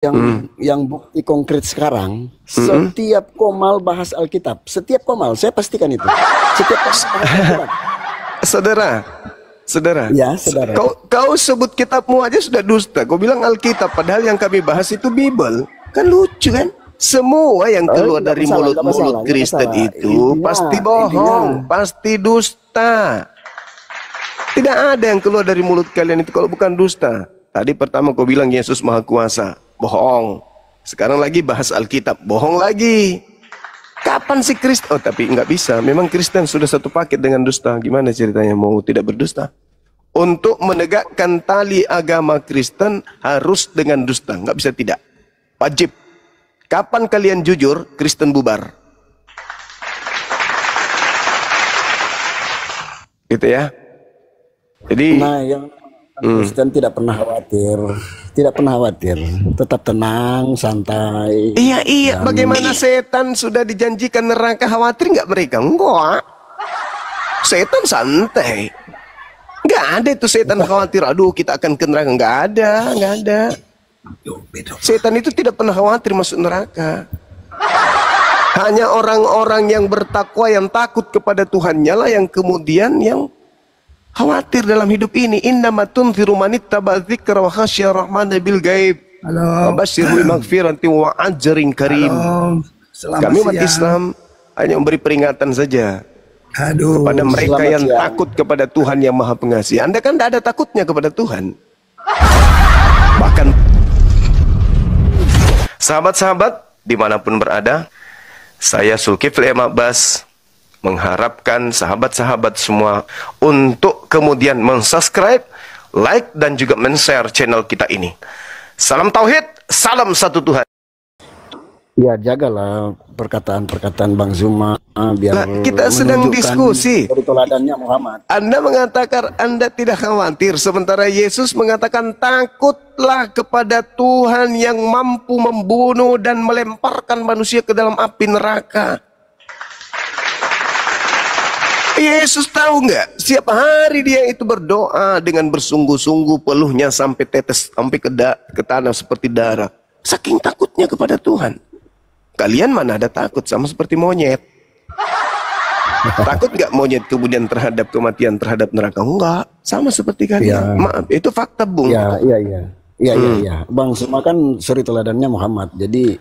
yang bukti konkret sekarang, setiap komal bahas Alkitab, setiap komal, saya pastikan itu. Setiap komal bahas Alkitab. Saudara, saudara, Ya, saudara. kau sebut kitabmu aja sudah dusta. Kau bilang Alkitab, padahal yang kami bahas itu Bible. Kan lucu kan? Semua yang keluar dari mulut-mulut Kristen itu pasti bohong, pasti dusta. Tidak ada yang keluar dari mulut kalian itu kalau bukan dusta. Tadi pertama kau bilang Yesus Maha Kuasa, bohong. Sekarang lagi bahas Alkitab, bohong lagi. Kapan sih Kristen? Oh, tapi nggak bisa. Memang Kristen sudah satu paket dengan dusta. Gimana ceritanya mau tidak berdusta? Untuk menegakkan tali agama Kristen harus dengan dusta. Nggak bisa tidak. Wajib. Kapan kalian jujur, Kristen bubar. Gitu ya. Jadi, Nah, yang Kristen tidak pernah khawatir, tidak pernah khawatir, tetap tenang, santai. iya. Bagaimana setan sudah dijanjikan neraka, khawatir nggak mereka? Enggak. Setan santai. Nggak ada itu setan khawatir. Aduh, kita akan ke neraka. Nggak ada. Setan itu tidak pernah khawatir masuk neraka. Hanya orang-orang yang bertakwa, yang takut kepada Tuhannya lah yang kemudian yang khawatir dalam hidup ini. Innama tunziru man ittaba dzikra wa khasyya rahmana bil ghaib. Halo. Basyirhu maghfiratin wa ajrin karim. Kami umat Islam hanya memberi peringatan saja. Kepada mereka yang takut kepada Tuhan yang Maha Pengasih. Anda kan tidak ada takutnya kepada Tuhan. Bahkan sahabat-sahabat dimanapun berada, saya Zulkifli M. Abbas mengharapkan sahabat-sahabat semua untuk kemudian mensubscribe, like, dan juga men-share channel kita ini. Salam Tauhid, salam satu Tuhan. Ya, jagalah perkataan-perkataan Bang Zuma biar kita sedang diskusi. Dari teladannya Muhammad. Anda mengatakan Anda tidak khawatir, sementara Yesus mengatakan takutlah kepada Tuhan yang mampu membunuh dan melemparkan manusia ke dalam api neraka. Yesus tahu nggak? Setiap hari dia itu berdoa dengan bersungguh-sungguh, peluhnya sampai tetes, sampai ke tanah seperti darah. Saking takutnya kepada Tuhan. Kalian mana ada takut, sama seperti monyet. Takut nggak monyet kemudian terhadap kematian, terhadap neraka? Enggak, sama seperti kalian. Ya. Maaf, itu fakta, Bung. Iya. Bang Zuma kan suri teladannya Muhammad, jadi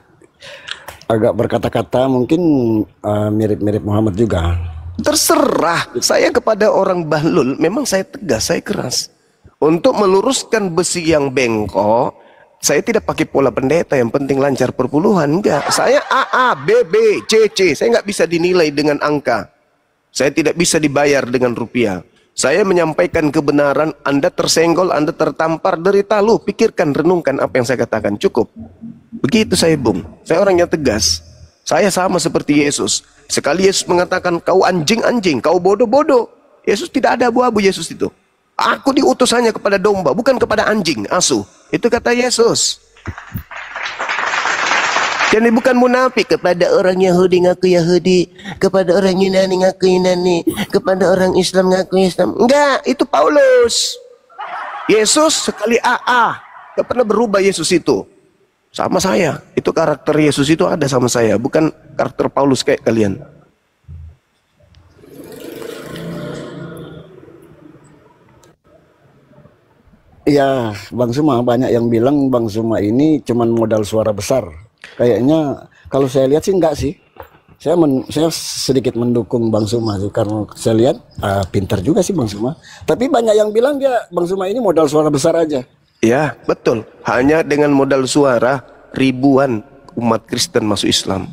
agak berkata-kata mungkin mirip-mirip Muhammad juga. Terserah. Saya kepada orang bahlul, memang saya tegas, saya keras. Untuk meluruskan besi yang bengkok, saya tidak pakai pola pendeta, yang penting lancar perpuluhan. Enggak, saya AA, BB, CC. Saya nggak bisa dinilai dengan angka. Saya tidak bisa dibayar dengan rupiah. Saya menyampaikan kebenaran. Anda tersenggol, Anda tertampar, derita lu. Pikirkan, renungkan apa yang saya katakan. Cukup. Begitu saya, Bung. Saya orang yang tegas. Saya sama seperti Yesus. Sekali Yesus mengatakan, kau anjing-anjing, kau bodoh-bodoh. Yesus tidak ada abu-abu Yesus itu. Aku diutus hanya kepada domba, bukan kepada anjing, asu. Itu kata Yesus. Jadi bukan munafik kepada orang Yahudi ngaku Yahudi, kepada orang Yunani ngaku Yunani, kepada orang Islam ngaku Islam. Enggak, itu Paulus. Yesus sekali AA. Gak pernah berubah Yesus itu. Sama saya. Itu karakter Yesus itu ada sama saya, bukan karakter Paulus kayak kalian. Iya, Bang Zuma, banyak yang bilang Bang Zuma ini cuman modal suara besar. Kayaknya kalau saya lihat sih enggak sih. Saya sedikit mendukung Bang Zuma sih, karena saya lihat pintar juga sih Bang Zuma. Tapi banyak yang bilang Bang Zuma ini modal suara besar aja. Ya, betul. Hanya dengan modal suara ribuan umat Kristen masuk Islam.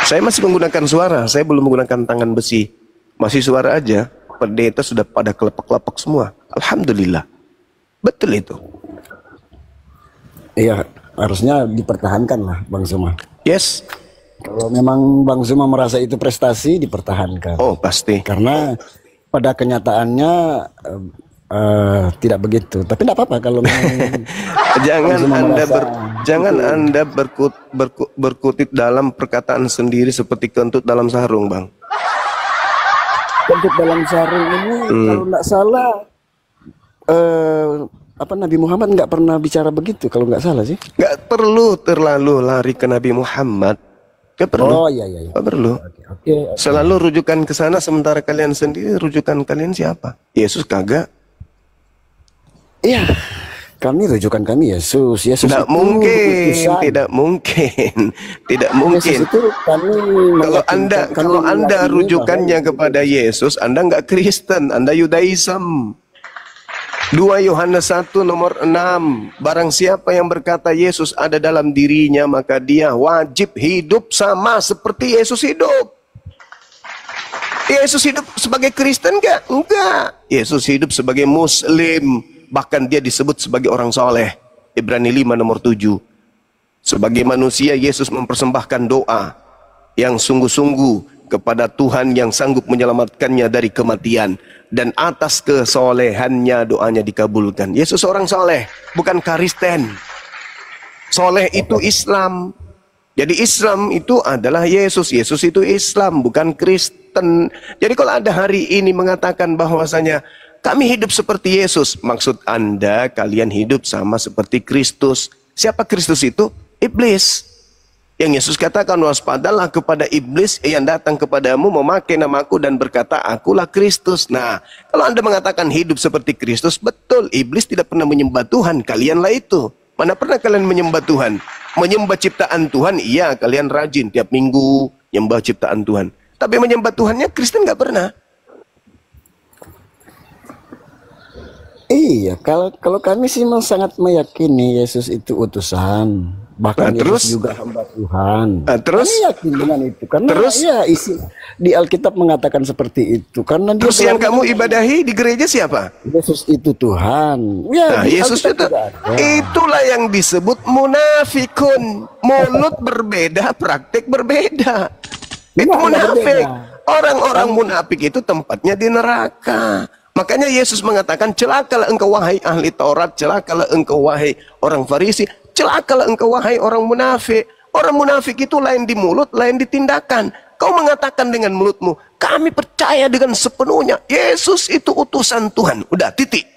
Saya masih menggunakan suara, saya belum menggunakan tangan besi. Masih suara aja. Pendeta sudah pada kelepek-kelepek semua. Alhamdulillah. Betul itu. Iya, harusnya dipertahankan lah Bang Zuma. Yes. Kalau memang Bang Zuma merasa itu prestasi, dipertahankan. Oh, pasti. Karena pada kenyataannya tidak begitu. Tapi tidak apa-apa kalau jangan Anda berkutit dalam perkataan sendiri seperti kentut dalam sarung, Bang. Kentut dalam sarung ini kalau tidak salah apa Nabi Muhammad nggak pernah bicara begitu kalau nggak salah sih. Nggak perlu terlalu lari ke Nabi Muhammad. Nggak perlu. Oh iya iya. Nggak perlu. Oke. Selalu rujukan ke sana, sementara kalian sendiri rujukan kalian siapa? Yesus kagak. Iya. Rujukan kami Yesus. Yesus Tidak itu mungkin, utusan. tidak mungkin, tidak Yesus mungkin. itu kami Kalau anda rujukannya kepada Yesus, Anda nggak Kristen, Anda Yudaism. 2 Yohanes 1 nomor 6. Barang siapa yang berkata Yesus ada dalam dirinya, maka dia wajib hidup sama seperti Yesus hidup. Yesus hidup sebagai Kristen enggak? Enggak. Yesus hidup sebagai Muslim. Bahkan dia disebut sebagai orang soleh. Ibrani 5 nomor 7. Sebagai manusia, Yesus mempersembahkan doa yang sungguh-sungguh kepada Tuhan yang sanggup menyelamatkannya dari kematian. Dan atas kesolehannya doanya dikabulkan. Yesus orang soleh, bukan Kristen. Soleh itu Islam. Jadi Islam itu adalah Yesus. Yesus itu Islam, bukan Kristen. Jadi kalau ada hari ini mengatakan bahwasanya kami hidup seperti Yesus, maksud Anda kalian hidup sama seperti Kristus. Siapa Kristus itu? Iblis. Yang Yesus katakan, waspadalah kepada iblis yang datang kepadamu memakai namaku dan berkata, akulah Kristus. Nah, kalau Anda mengatakan hidup seperti Kristus, betul. Iblis tidak pernah menyembah Tuhan, kalianlah itu. Mana pernah kalian menyembah Tuhan? Menyembah ciptaan Tuhan, iya kalian rajin tiap minggu menyembah ciptaan Tuhan. Tapi menyembah Tuhannya Kristen nggak pernah. Iya, kalau kami sih memang sangat meyakini Yesus itu utusan. Bahkan Nah, terus? Yesus juga hamba Tuhan. Nah, terus? Kami yakin dengan itu karena Terus? ya isi di Alkitab mengatakan seperti itu. Karena dia Terus yang selalu kamu ibadahi di gereja siapa? Yesus itu Tuhan. Ya, Nah, di Yesus Alkitab itu, juga ada. itulah yang disebut munafikun. Mulut berbeda, praktik berbeda. Itu Enggak munafik. berbeda. Orang-orang munafik itu tempatnya di neraka. Makanya Yesus mengatakan, celakalah engkau wahai ahli Taurat, celakalah engkau wahai orang Farisi, celakalah engkau wahai orang munafik. Orang munafik itu lain di mulut, lain di tindakan. Kau mengatakan dengan mulutmu, kami percaya dengan sepenuhnya Yesus itu utusan Tuhan. Udah, titik.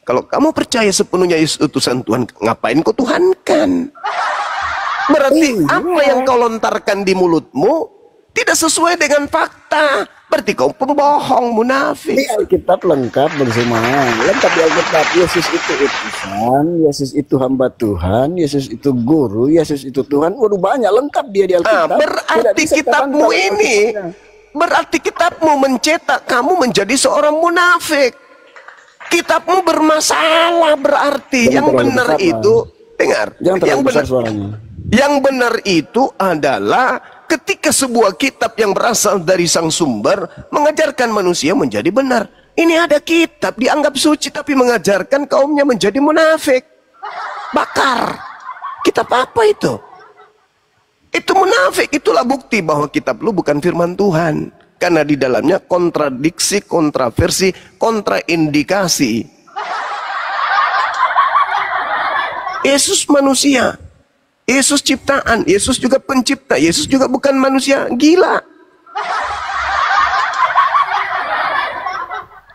Kalau kamu percaya sepenuhnya Yesus utusan Tuhan, ngapain kau tuhankan? Berarti apa yang kau lontarkan di mulutmu tidak sesuai dengan fakta. Berarti kau pembohong, munafik. Di Alkitab lengkap bersama. Lengkap di Alkitab. Yesus itu utusan, Yesus itu hamba Tuhan, Yesus itu guru, Yesus itu Tuhan. Waduh, banyak lengkap dia di Alkitab. Berarti kitabmu ini, berarti kitabmu mencetak kamu menjadi seorang munafik. Kitabmu bermasalah berarti. Yang benar itu, dengar. Yang benar suaranya. Yang benar itu adalah ketika sebuah kitab yang berasal dari sang sumber mengajarkan manusia menjadi benar. Ini ada kitab dianggap suci tapi mengajarkan kaumnya menjadi munafik. Bakar. Kitab apa itu? Itu munafik. Itulah bukti bahwa kitab lu bukan firman Tuhan. Karena di dalamnya kontradiksi, kontraversi, kontraindikasi. Yesus manusia. Yesus ciptaan, Yesus juga pencipta, Yesus juga bukan manusia gila.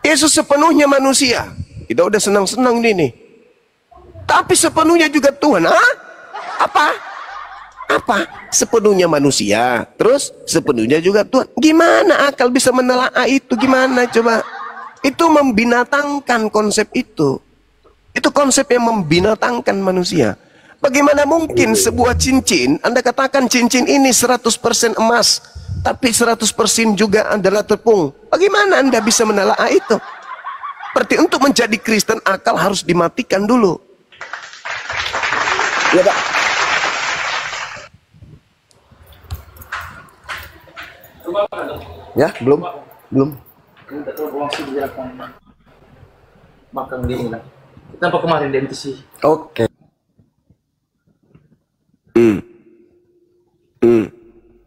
Yesus sepenuhnya manusia. Kita udah senang-senang ini. Tapi sepenuhnya juga Tuhan. Hah? Apa? Apa? Sepenuhnya manusia, terus sepenuhnya juga Tuhan. Gimana akal bisa menelaah itu? Gimana coba? Itu membinatangkan konsep itu. Itu konsep yang membinatangkan manusia. Bagaimana mungkin sebuah cincin, Anda katakan cincin ini 100% emas, tapi 100% juga adalah tepung. Bagaimana Anda bisa menelaah itu? Berarti untuk menjadi Kristen, akal harus dimatikan dulu. Ya, Pak. Ya, belum. Makan di ini. Kita apa kemarin di MTC? Oke.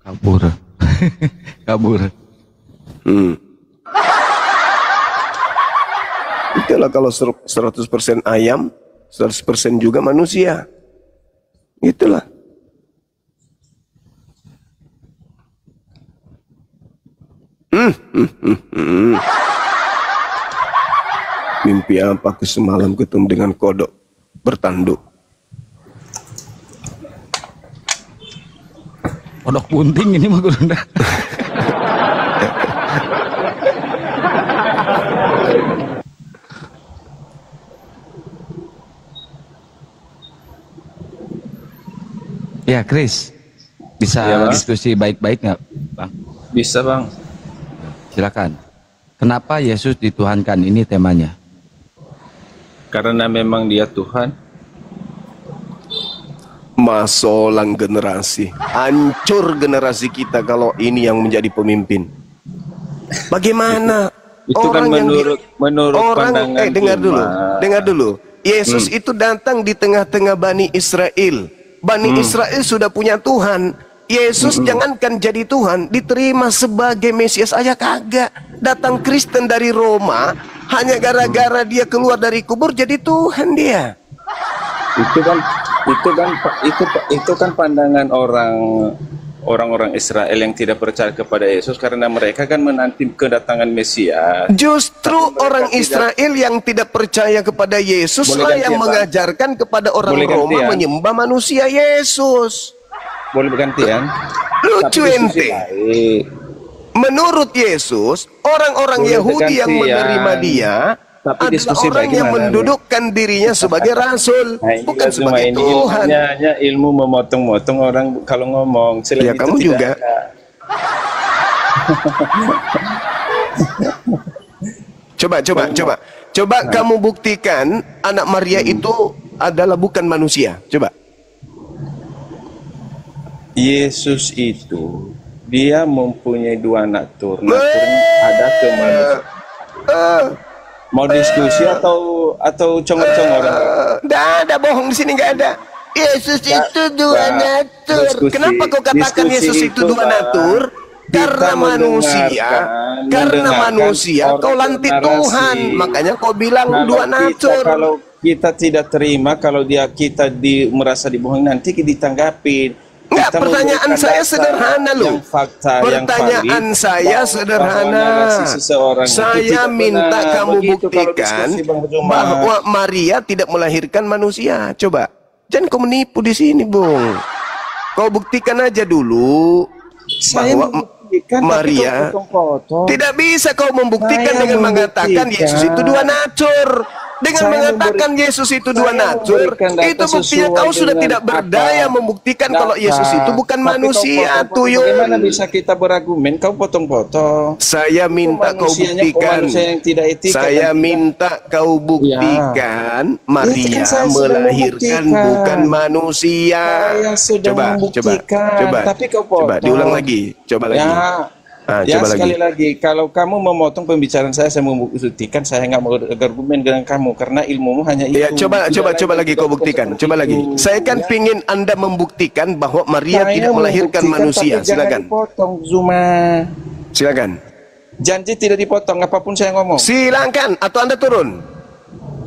Kabur. Kabur. Itulah kalau 100% ayam, 100% juga manusia. Itulah. Mimpi apa aku semalam ketemu dengan kodok bertanduk? Kodok bunting ini mah Gurunda. Ya, Chris. Bisa Ya, Bang. diskusi baik-baik nggak, Bang? Bisa bang. Silakan. Kenapa Yesus dituhankan? Ini temanya. Karena memang dia Tuhan. Masolang generasi, hancur generasi kita kalau ini yang menjadi pemimpin. Bagaimana Itu kan menurut pandangan dengar dulu. Yesus itu datang di tengah-tengah Bani Israel. Bani Israel sudah punya Tuhan. Yesus jangankan jadi Tuhan, diterima sebagai Mesias aja kagak. Datang Kristen dari Roma, hanya gara-gara dia keluar dari kubur jadi Tuhan dia. Itu kan pandangan orang-orang Israel yang tidak percaya kepada Yesus karena mereka kan menanti kedatangan Mesias. Justru orang Israel yang tidak percaya kepada Yesus lah yang mengajarkan kepada orang Roma menyembah manusia Yesus. Boleh bergantian. Lucu ente. Menurut Yesus, orang-orang Yahudi yang menerima dia adalah orang yang mendudukkan dirinya sebagai rasul, bukan sebagai Tuhan. Hanya ilmu memotong-motong orang kalau ngomong. Ya kamu juga. Coba kamu buktikan anak Maria itu adalah bukan manusia. Coba. Yesus itu dia mempunyai dua natur. Naturnya ada kemanusiaan. Mau diskusi atau congor-congor? Nggak ada, bohong di sini nggak ada. Yesus itu dua natur. Kenapa kau katakan Yesus itu dua natur? Karena manusia kau lantik Tuhan. Makanya kau bilang dua natur. Kalau kita tidak terima, kalau kita merasa dibohongi, nanti ditanggapin. Enggak, pertanyaan saya sederhana loh. Pertanyaan saya sederhana. Saya minta kamu buktikan bahwa Maria tidak melahirkan manusia. Coba, jangan kau menipu di sini, Bung. Kau buktikan aja dulu bahwa Maria tidak bisa kau membuktikan dengan mengatakan Yesus itu dua natur. Dengan mengatakan Yesus itu dua natur, itu buktinya kau sudah tidak berdaya membuktikan kalau Yesus itu bukan manusia, tuyul. Bagaimana bisa kita berargumen? Kau potong-potong. Saya minta kau buktikan. Saya minta kau buktikan Maria melahirkan bukan manusia. Coba diulang lagi. Coba lagi. Coba sekali lagi, kalau kamu memotong pembicaraan saya membuktikan, saya nggak mau berargumen dengan kamu karena ilmumu hanya ilmu. Ya, coba lagi kau buktikan. Coba lagi. Saya kan pingin Anda membuktikan bahwa Maria tidak melahirkan manusia. Silakan. Dipotong, Zuma. Silakan. Janji tidak dipotong apapun saya ngomong. Silakan atau Anda turun.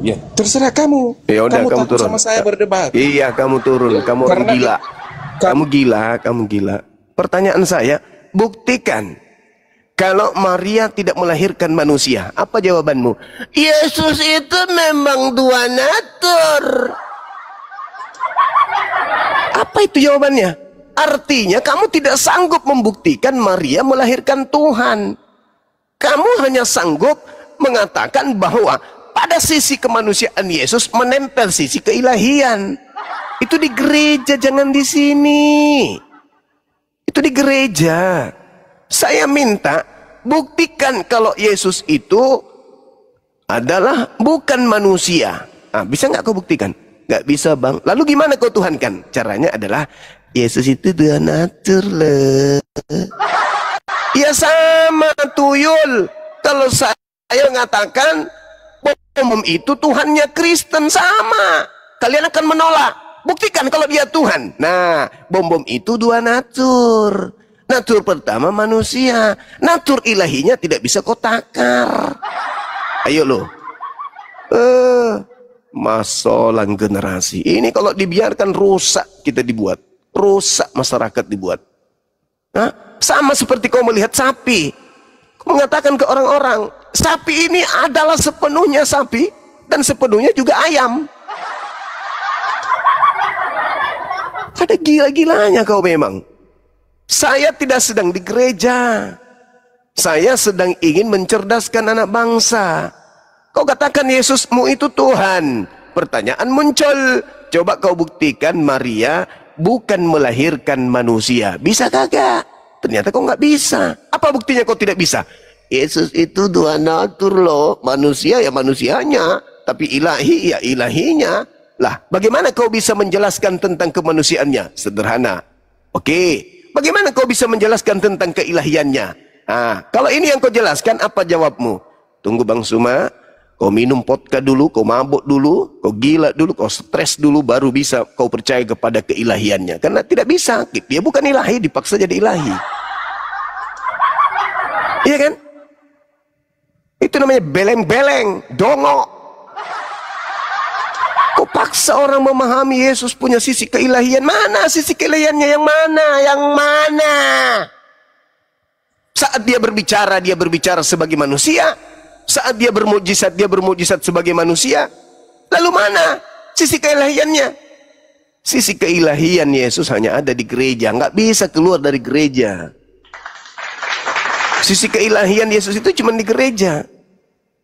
Ya, terserah kamu. Ya udah, kamu turun. Sama saya berdebat. Iya, kamu turun. Kamu orang gila. Kamu gila. Pertanyaan saya, buktikan kalau Maria tidak melahirkan manusia. Apa jawabanmu? Yesus itu memang dua natur. Apa itu jawabannya? Artinya kamu tidak sanggup membuktikan Maria melahirkan Tuhan. Kamu hanya sanggup mengatakan bahwa pada sisi kemanusiaan Yesus menempel sisi keilahian. Itu di gereja, jangan di sini. Itu di gereja. Saya minta buktikan kalau Yesus itu adalah bukan manusia. Bisa nggak kau buktikan? Nggak bisa, Bang. Lalu gimana kau tuhankan? Caranya adalah Yesus itu dua natur loh. Ya sama, tuyul. Kalau saya mengatakan bom itu Tuhannya Kristen, sama. Kalian akan menolak. Buktikan kalau dia Tuhan. Nah, bom itu dua natur. Natur pertama manusia. Natur ilahinya tidak bisa kau takar. Ayo lo. Masolan generasi. Ini kalau dibiarkan rusak kita dibuat. Rusak masyarakat dibuat. Sama seperti kau melihat sapi. Kau mengatakan ke orang-orang, sapi ini adalah sepenuhnya sapi dan sepenuhnya juga ayam. Ada gila-gilanya kau memang. Saya tidak sedang di gereja. Saya sedang ingin mencerdaskan anak bangsa. Kau katakan Yesusmu itu Tuhan. Pertanyaan muncul. Coba kau buktikan Maria bukan melahirkan manusia. Bisa kagak? Ternyata kau nggak bisa. Apa buktinya kau tidak bisa? Yesus itu dua natur loh. Manusia ya manusianya. Tapi ilahi ya ilahinya. Lah, bagaimana kau bisa menjelaskan tentang kemanusiaannya? Sederhana. Oke. Bagaimana kau bisa menjelaskan tentang keilahiannya? Nah, kalau ini yang kau jelaskan, apa jawabmu? Tunggu Bang Suma, kau minum vodka dulu, kau mabuk dulu, kau gila dulu, kau stres dulu, baru bisa kau percaya kepada keilahiannya. Karena tidak bisa, dia bukan ilahi, dipaksa jadi ilahi. Iya kan? Itu namanya beleng-beleng, dongok. Kau paksa orang memahami Yesus punya sisi keilahian. Mana sisi keilahiannya? Yang mana? Yang mana? Saat dia berbicara sebagai manusia. Saat dia bermujizat sebagai manusia. Lalu mana sisi keilahiannya? Sisi keilahian Yesus hanya ada di gereja. Nggak bisa keluar dari gereja. Sisi keilahian Yesus itu cuma di gereja.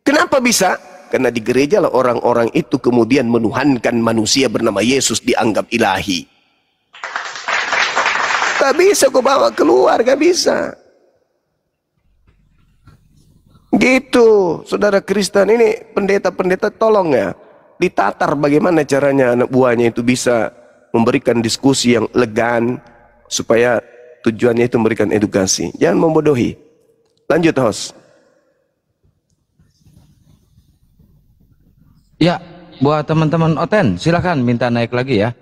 Kenapa bisa? Karena di gereja lah orang-orang itu kemudian menuhankan manusia bernama Yesus dianggap ilahi. Gak bisa kau bawa keluar, gak bisa. Gitu, saudara Kristen ini pendeta-pendeta tolong ya. Ditatar bagaimana caranya anak buahnya itu bisa memberikan diskusi yang elegan. Supaya tujuannya itu memberikan edukasi. Jangan membodohi. Lanjut host. Ya, buat teman-teman Oten, silakan minta naik lagi ya.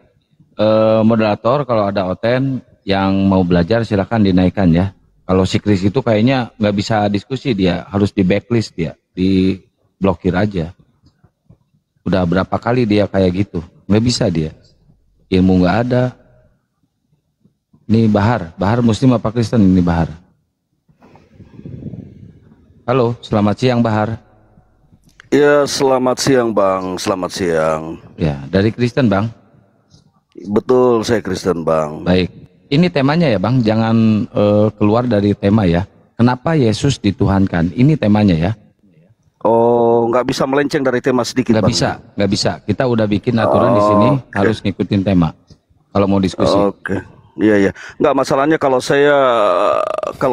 Moderator, kalau ada Oten yang mau belajar silakan dinaikkan ya. Kalau si Chris itu kayaknya nggak bisa diskusi, dia harus di backlist, dia diblokir aja. Udah berapa kali dia kayak gitu, nggak bisa dia. Ilmu nggak ada. Ini Bahar Muslim apa Kristen ini Bahar? Halo, selamat siang Bahar. Ya, selamat siang Bang, selamat siang. Ya, dari Kristen Bang. Betul, saya Kristen Bang. Baik, ini temanya ya Bang, jangan keluar dari tema ya. Kenapa Yesus dituhankan? Ini temanya ya. Oh, nggak bisa melenceng dari tema sedikit Bang? Nggak bisa. Kita udah bikin aturan di sini, harus ngikutin tema. Kalau mau diskusi. Oke, iya. Nggak, masalahnya kalau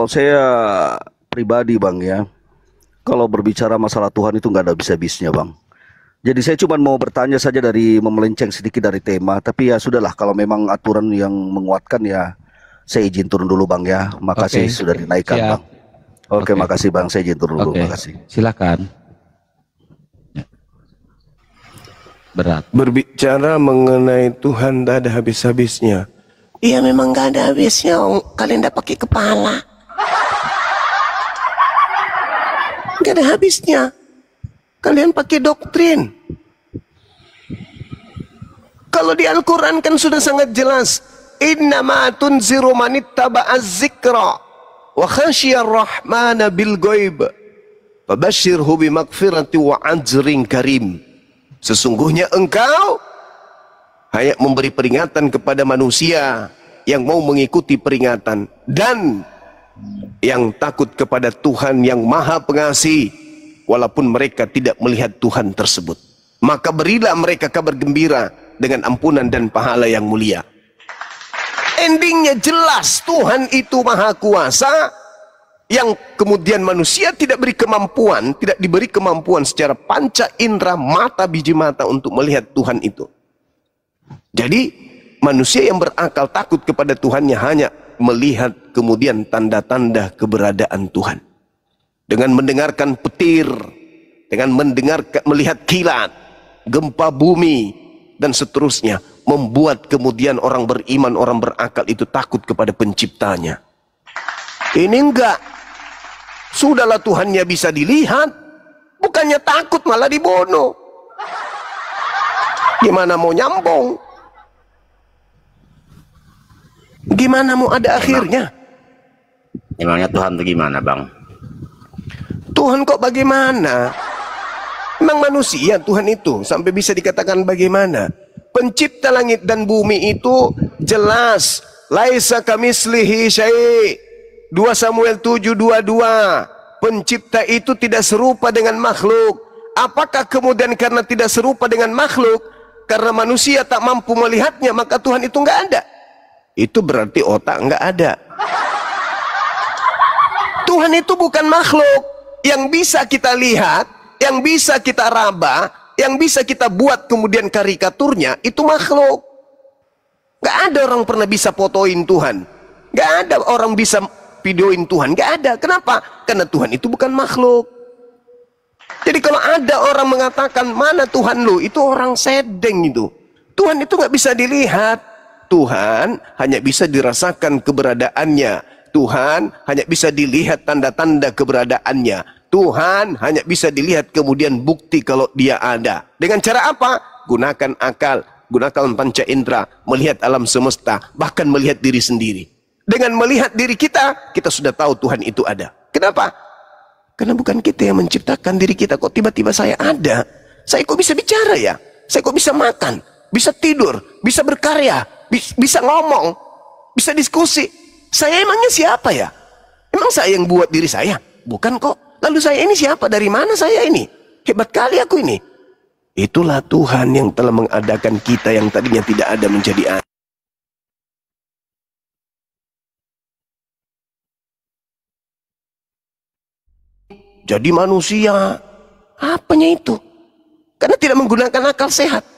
saya pribadi Bang ya. Kalau berbicara masalah Tuhan itu nggak ada habis-habisnya Bang. Jadi saya cuma mau bertanya saja dari memelenceng sedikit dari tema. Tapi ya sudahlah, kalau memang aturan yang menguatkan ya saya izin turun dulu Bang ya. Makasih sudah dinaikkan Bang. Oke, makasih Bang, saya izin turun dulu. Makasih. Silakan. Ya. Berat. Berbicara mengenai Tuhan tak ada habis-habisnya. Iya memang nggak ada habisnya. Kalian tidak pakai kepala. Gak ada habisnya. Kalian pakai doktrin. Kalau di Al-Quran kan sudah sangat jelas. Innama tunziru manittaba'a zikra wa khasyiyar rahmana bil ghaib fabashshirhu bimaghfirati wa ajrin karim. Sesungguhnya engkau hanya memberi peringatan kepada manusia yang mau mengikuti peringatan dan yang takut kepada Tuhan yang Maha Pengasih, walaupun mereka tidak melihat Tuhan tersebut. Maka berilah mereka kabar gembira dengan ampunan dan pahala yang mulia. Endingnya jelas, Tuhan itu Maha Kuasa, yang kemudian manusia tidak diberi kemampuan secara panca indera mata biji mata untuk melihat Tuhan itu. Jadi manusia yang berakal takut kepada Tuhannya hanya melihat kemudian tanda-tanda keberadaan Tuhan. Dengan mendengarkan petir, dengan melihat kilat, gempa bumi, dan seterusnya. Membuat kemudian orang beriman, orang berakal itu takut kepada penciptanya. Ini enggak. Sudahlah Tuhannya bisa dilihat. Bukannya takut malah dibunuh. Gimana mau nyambung? Gimana mau ada akhirnya? Emangnya Tuhan itu gimana Bang? Tuhan kok bagaimana? Memang manusia Tuhan itu sampai bisa dikatakan bagaimana? Pencipta langit dan bumi itu jelas. Laisa kamislihi syai'. 2 Samuel 7:22. Pencipta itu tidak serupa dengan makhluk. Apakah kemudian karena tidak serupa dengan makhluk, karena manusia tak mampu melihatnya, maka Tuhan itu nggak ada? Itu berarti otak nggak ada. Tuhan itu bukan makhluk yang bisa kita lihat, yang bisa kita raba, yang bisa kita buat kemudian karikaturnya. Itu makhluk. Gak ada orang pernah bisa fotoin Tuhan. Gak ada orang bisa videoin Tuhan. Gak ada. Kenapa? Karena Tuhan itu bukan makhluk. Jadi kalau ada orang mengatakan mana Tuhan lu, itu orang sedeng itu. Tuhan itu gak bisa dilihat. Tuhan hanya bisa dirasakan keberadaannya. Tuhan hanya bisa dilihat tanda-tanda keberadaannya. Tuhan hanya bisa dilihat kemudian bukti kalau dia ada. Dengan cara apa? Gunakan akal, gunakan panca indera, melihat alam semesta, bahkan melihat diri sendiri. Dengan melihat diri kita, kita sudah tahu Tuhan itu ada. Kenapa? Karena bukan kita yang menciptakan diri kita. Kok tiba-tiba saya ada? Saya kok bisa bicara ya? Saya kok bisa makan, bisa tidur, bisa berkarya, bisa ngomong, bisa diskusi. Saya emangnya siapa ya? Emang saya yang buat diri saya? Bukan kok. Lalu saya ini siapa? Dari mana saya ini? Hebat kali aku ini. Itulah Tuhan yang telah mengadakan kita yang tadinya tidak ada menjadi ada. Jadi manusia. Apanya itu? Karena tidak menggunakan akal sehat.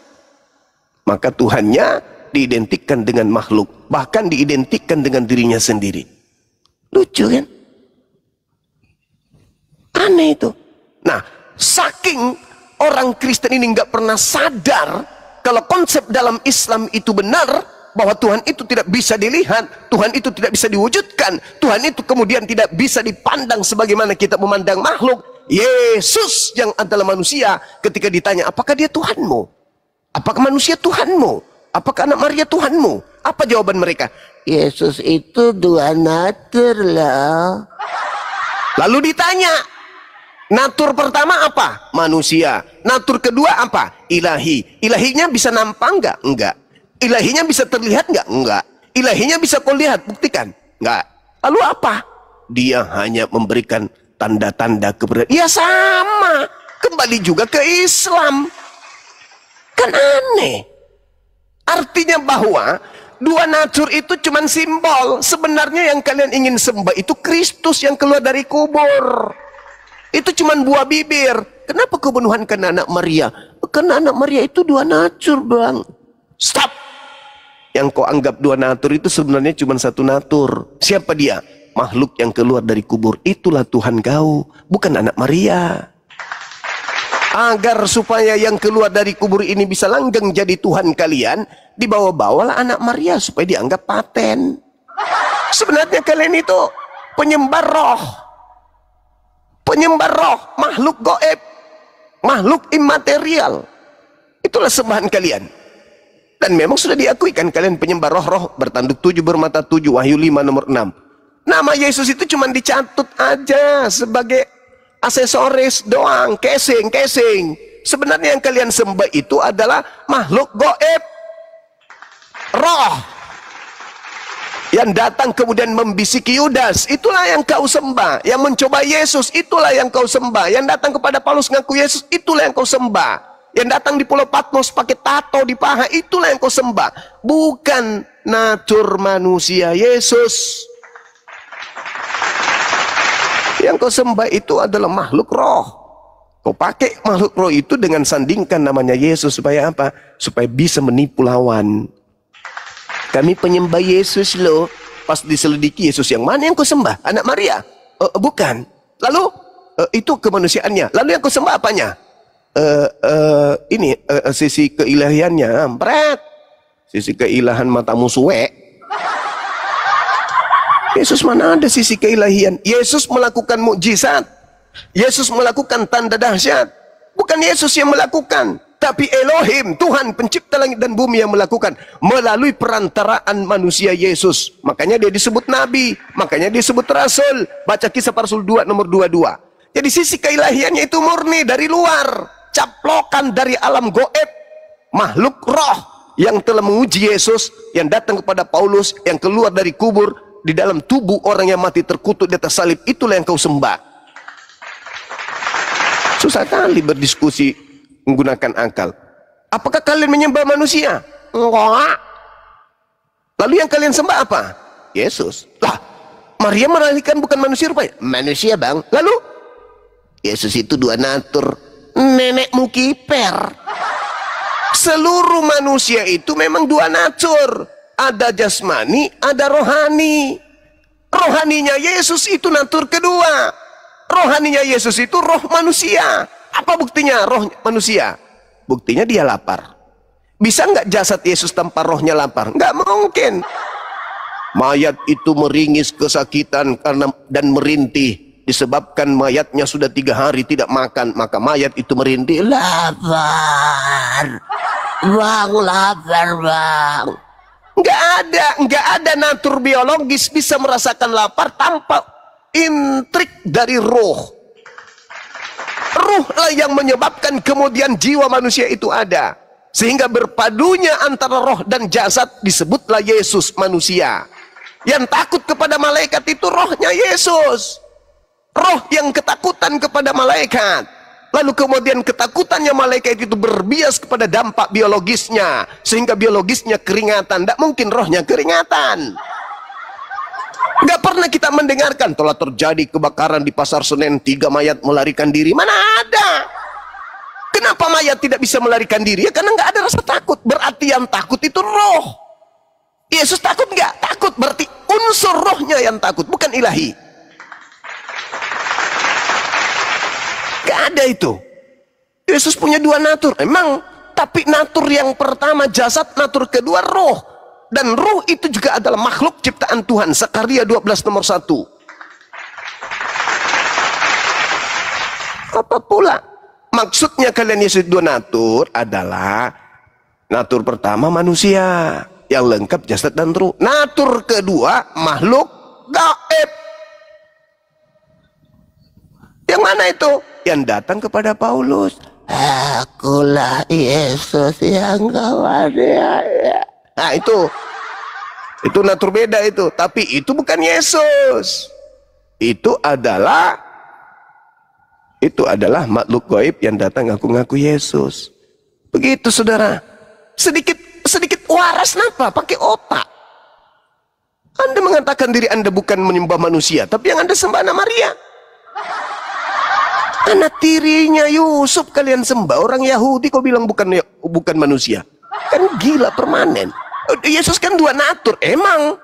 Maka Tuhannya diidentikan dengan makhluk. Bahkan diidentikan dengan dirinya sendiri. Lucu kan? Aneh itu. Nah, saking orang Kristen ini nggak pernah sadar kalau konsep dalam Islam itu benar, bahwa Tuhan itu tidak bisa dilihat, Tuhan itu tidak bisa diwujudkan, Tuhan itu kemudian tidak bisa dipandang sebagaimana kita memandang makhluk. Yesus yang adalah manusia, ketika ditanya apakah dia Tuhanmu, apakah manusia Tuhanmu, apakah anak Maria Tuhanmu, apa jawaban mereka? Yesus itu dua natur lah. Lalu ditanya, natur pertama apa? Manusia. Natur kedua apa? Ilahi. Ilahinya bisa nampak enggak? Enggak. Ilahinya bisa terlihat enggak? Enggak. Ilahinya bisa kau lihat, buktikan? Enggak. Lalu apa? Dia hanya memberikan tanda-tanda keberadaan. Ya sama. Kembali juga ke Islam. Kan aneh. Artinya bahwa dua natur itu cuma simbol. Sebenarnya yang kalian ingin sembah itu Kristus yang keluar dari kubur. Itu cuma buah bibir. Kenapa kau menuhankan anak Maria? Karena anak Maria itu dua natur, bang. Stop. Yang kau anggap dua natur itu sebenarnya cuma satu natur. Siapa dia? Makhluk yang keluar dari kubur. Itulah Tuhan kau, bukan anak Maria. Agar supaya yang keluar dari kubur ini bisa langgeng jadi Tuhan kalian, dibawa-bawalah anak Maria supaya dianggap paten. Sebenarnya kalian itu penyembah roh. Penyembah roh, makhluk goib, makhluk imaterial. Itulah sembahan kalian. Dan memang sudah diakui kan kalian penyembah roh-roh, bertanduk 7, bermata 7, Wahyu 5 nomor 6. Nama Yesus itu cuma dicatut aja sebagai aksesoris doang, casing. Sebenarnya yang kalian sembah itu adalah makhluk goib, roh, yang datang kemudian membisiki Yudas. Itulah yang kau sembah. Yang mencoba Yesus, itulah yang kau sembah. Yang datang kepada Paulus ngaku Yesus, itulah yang kau sembah. Yang datang di Pulau Patmos pakai tato di paha, itulah yang kau sembah. Bukan natur manusia Yesus. Yang kau sembah itu adalah makhluk roh. Kau pakai makhluk roh itu dengan sandingkan namanya Yesus. Supaya apa? Supaya bisa menipu lawan. Kami penyembah Yesus loh. Pas diselidiki, Yesus yang mana yang kau sembah? Anak Maria? Bukan. Lalu itu kemanusiaannya. Lalu yang kau sembah apanya? Sisi keilahiannya. Ampret. Sisi keilahan matamu suwe. Yesus mana ada sisi keilahian? Yesus melakukan mukjizat. Yesus melakukan tanda dahsyat. Bukan Yesus yang melakukan, tapi Elohim, Tuhan pencipta langit dan bumi yang melakukan melalui perantaraan manusia Yesus. Makanya dia disebut nabi, makanya dia disebut rasul. Baca Kisah para Rasul 2 nomor 22. Jadi sisi keilahiannya itu murni dari luar, caplokan dari alam goib, makhluk roh yang telah menguji Yesus, yang datang kepada Paulus, yang keluar dari kubur di dalam tubuh orang yang mati terkutuk di atas salib. Itulah yang kau sembah. Susah kali berdiskusi menggunakan akal. Apakah kalian menyembah manusia? Enggak. Lalu yang kalian sembah apa? Yesus. Lah, Maria melahirkan bukan manusia rupanya? Manusia, Bang. Lalu Yesus itu dua natur, nenekmu kiper. Seluruh manusia itu memang dua natur, ada jasmani, ada rohani. Rohaninya Yesus itu natur kedua. Rohaninya Yesus itu roh manusia. Apa buktinya roh manusia? Buktinya dia lapar. Bisa nggak jasad Yesus tanpa rohnya lapar? Nggak mungkin. Mayat itu meringis kesakitan karena dan merintih. Disebabkan mayatnya sudah 3 hari tidak makan, maka mayat itu merintih, lapar, bang, lapar, bang. Nggak ada natur biologis bisa merasakan lapar tanpa intrik dari roh. Rohlah yang menyebabkan kemudian jiwa manusia itu ada, sehingga berpadunya antara roh dan jasad disebutlah Yesus manusia. Yang takut kepada malaikat itu rohnya Yesus. Roh yang ketakutan kepada malaikat. Lalu kemudian ketakutannya malaikat itu berbias kepada dampak biologisnya. Sehingga biologisnya keringatan. Tidak mungkin rohnya keringatan. Nggak pernah kita mendengarkan telah terjadi kebakaran di Pasar Senen, 3 mayat melarikan diri. Mana ada? Kenapa mayat tidak bisa melarikan diri? Ya karena nggak ada rasa takut. Berarti yang takut itu roh. Yesus takut nggak? Takut. Berarti unsur rohnya yang takut, bukan ilahi. Gak ada itu. Yesus punya 2 natur. Emang, tapi natur yang pertama jasad, natur kedua roh. Dan roh itu juga adalah makhluk ciptaan Tuhan. Zakaria 12 nomor 1. Apa pula? Maksudnya kalian Yesus 2 natur adalah natur pertama manusia yang lengkap jasad dan roh. Natur kedua makhluk gaib. Yang mana itu? Yang datang kepada Paulus. Akulah Yesus yang kau aniaya. Nah itu natur beda itu. Tapi itu bukan Yesus. Itu adalah makhluk gaib yang datang ngaku-ngaku Yesus. Begitu saudara. Sedikit waras napa? Pakai otak. Anda mengatakan diri Anda bukan menyembah manusia, tapi yang Anda sembah anak Maria. Anak tirinya Yusuf kalian sembah. Orang Yahudi kau bilang bukan manusia. Kan gila permanen. Yesus kan 2 natur. Emang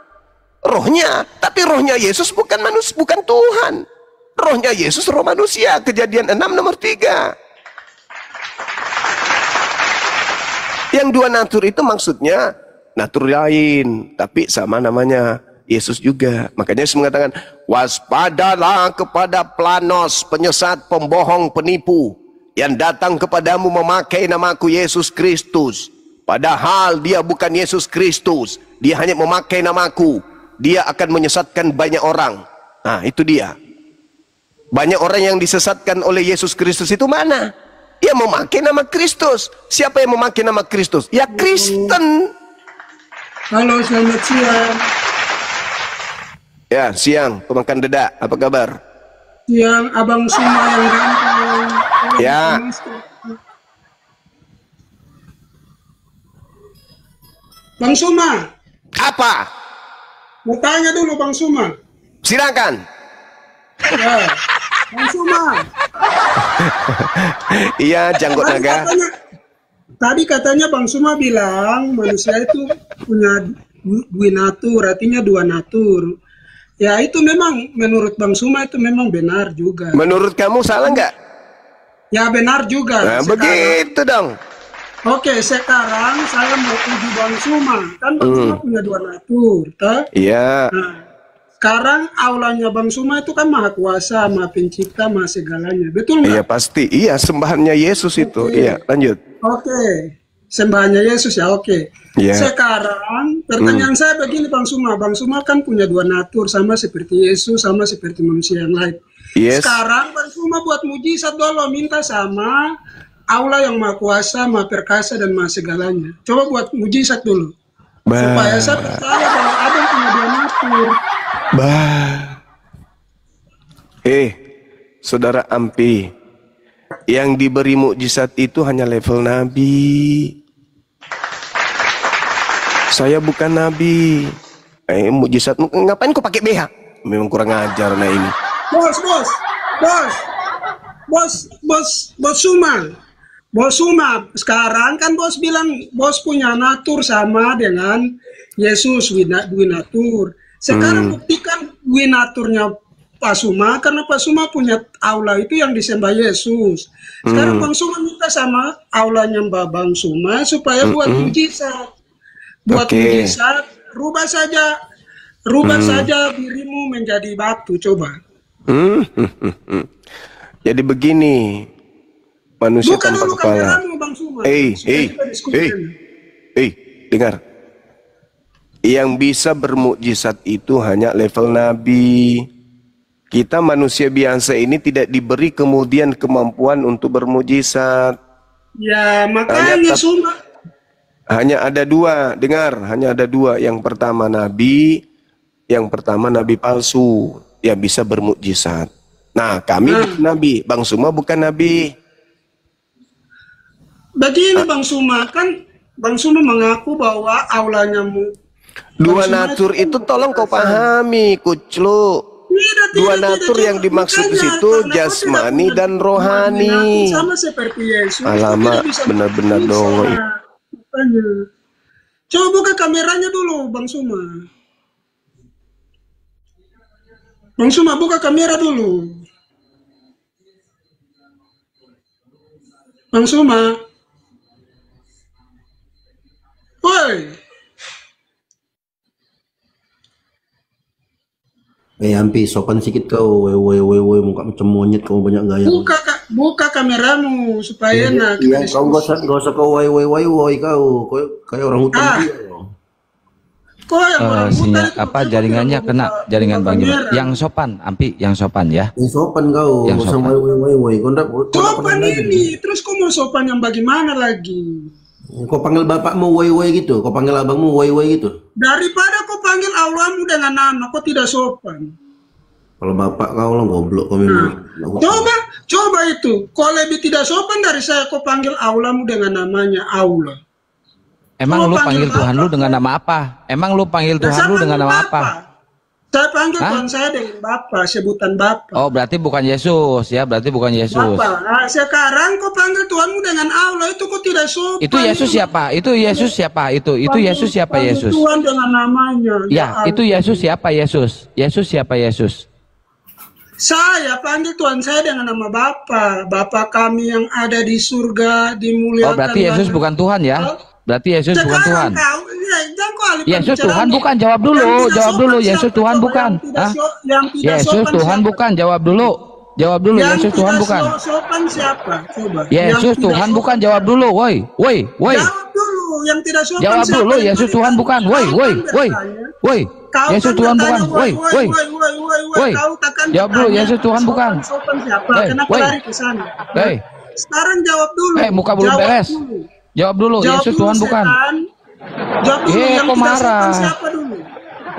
rohnya, tapi rohnya Yesus bukan manusia, bukan Tuhan. Rohnya Yesus roh manusia. Kejadian 6 nomor 3. Yang 2 natur itu maksudnya natur lain, tapi sama namanya Yesus juga. Makanya Yesus mengatakan, waspadalah kepada planos, penyesat, pembohong, penipu, yang datang kepadamu memakai namaku Yesus Kristus. Padahal dia bukan Yesus Kristus. Dia hanya memakai namaku. Dia akan menyesatkan banyak orang. Nah itu dia. Banyak orang yang disesatkan oleh Yesus Kristus itu mana? Dia memakai nama Kristus. Siapa yang memakai nama Kristus? Ya Kristen. Halo, selamat siang. Ya, siang, pemakan dedak, apa kabar? Siang, Abang Suma yang ganteng. Ya. Bang Suma. Apa? Mau tanya dulu Bang Suma. Silakan. Ya. Bang Suma. Iya, janggut naga. Tadi katanya Bang Suma bilang manusia itu punya 2 natur, artinya 2 natur. Ya itu memang menurut Bang Suma itu memang benar juga. Menurut kamu salah nggak? Ya benar juga. Nah, begitu dong. Oke, sekarang saya mau uji Bang Suma. Kan Bang Suma punya 2 natur, toh? Iya. Nah, sekarang aulanya Bang Suma itu kan maha kuasa, maha pencipta, maha segalanya. Betul nggak? Iya pasti. Iya, sembahannya Yesus itu. Iya, lanjut. Oke. Sembahannya Yesus ya, oke. Iya. Sekarang pertanyaan saya begini Bang Suma. Bang Suma kan punya 2 natur, sama seperti Yesus, sama seperti manusia yang lain. Yes. Sekarang Bang Suma buat mujizat dulu, minta sama Allah yang Maha Kuasa, Maha Perkasa dan Maha segalanya. Coba buat mujizat dulu. Supaya saya percaya bahwa Abang punya dua natur. Saudara Ampi, yang diberi mukjizat itu hanya level nabi. Saya bukan nabi. Mukjizat ngapain kau pakai BH? Memang kurang ajar nah ini. Bos Suma, sekarang kan bos bilang bos punya natur sama dengan Yesus, Winatur. Sekarang buktikan Winaturnya Pak Suma, karena Pak Suma punya aula itu yang disembah Yesus. Sekarang Bang Suma minta sama aulanya Bang Suma supaya buat mujizat. Buat mujizat, rubah saja dirimu menjadi batu, coba. Jadi begini, manusia Buka tanpa dulu kepala. kameramu, Bang Suma. Dengar. Yang bisa bermukjizat itu hanya level nabi. Kita manusia biasa ini tidak diberi kemudian kemampuan untuk bermukjizat. Ya, makanya Suma. Hanya ada dua, dengar, hanya ada dua. Yang pertama nabi, yang pertama nabi palsu yang bisa bermukjizat. Nah, kami bukan nabi, Bang Suma bukan nabi. Begini Bang Suma, kan Bang Suma mengaku bahwa aulanya Dua natur itu tolong kau pahami, kuclu. Dua natur yang dimaksud di situ jasmani dan rohani. Sama seperti Yesus. Alamak, benar-benar dong. Coba buka kameranya dulu, Bang Suma. Bang Suma, buka kamera dulu. Bang Suma. Woi. Ampi, sopan sedikit kau, woi, muka macam monyet, kau banyak gaya. Buka kameramu supaya enak. Iya, kau gak usah kau woi kau, kayak orang hutan dia. Jaringannya kena jaringan Bang Jimmy. Yang sopan, Ampi, yang sopan ya. Yang sopan kau, yang sopan. Woi, sopan ini, terus kau mau sopan yang bagaimana lagi? Kau panggil bapakmu woi gitu, kau panggil abangmu woi gitu. Daripada kau panggil Allahmu dengan nama, kau tidak sopan. Kalau bapak kau lah goblok kau memang. Coba itu, kau lebih tidak sopan dari saya. Kau panggil Allahmu dengan namanya Allah. Emang lu panggil Tuhan lu dengan nama apa? Emang lu panggil Tuhan lu dengan nama apa? Saya panggil Tuhan saya dengan Bapa, sebutan Bapa. Oh, berarti bukan Yesus ya, berarti bukan Yesus. Bapa. Nah, sekarang kau panggil Tuhanmu dengan Allah, itu kau tidak sopan. Itu Yesus siapa? Itu Yesus siapa? Itu Yesus siapa Yesus? Tuhan dengan namanya. Ya, itu Yesus siapa Yesus? Yesus siapa Yesus? Saya panggil Tuhan saya dengan nama Bapa. Bapa kami yang ada di surga, dimuliakan. Oh, berarti Yesus bukan Tuhan ya? Berarti Yesus bukan Tuhan. Yesus Tuhan bukan, jawab dulu, Yesus Tuhan bukan. Yesus Tuhan bukan, jawab dulu. Yesus Tuhan bukan. Sopan siapa? Coba. Yesus Tuhan bukan, jawab dulu, woi. Jawab dulu, yang tidak sopan. Jawab dulu, Yesus Tuhan bukan, woi. Yesus Tuhan bukan, woi. Jawab dulu, Yesus Tuhan bukan. Sopan siapa? Kenapa lari ke sana? Sekarang jawab dulu. Muka belum beres. Jawab dulu, Yesus Tuhan bukan. Jawab dulu, yang kok marah? Siapa dulu?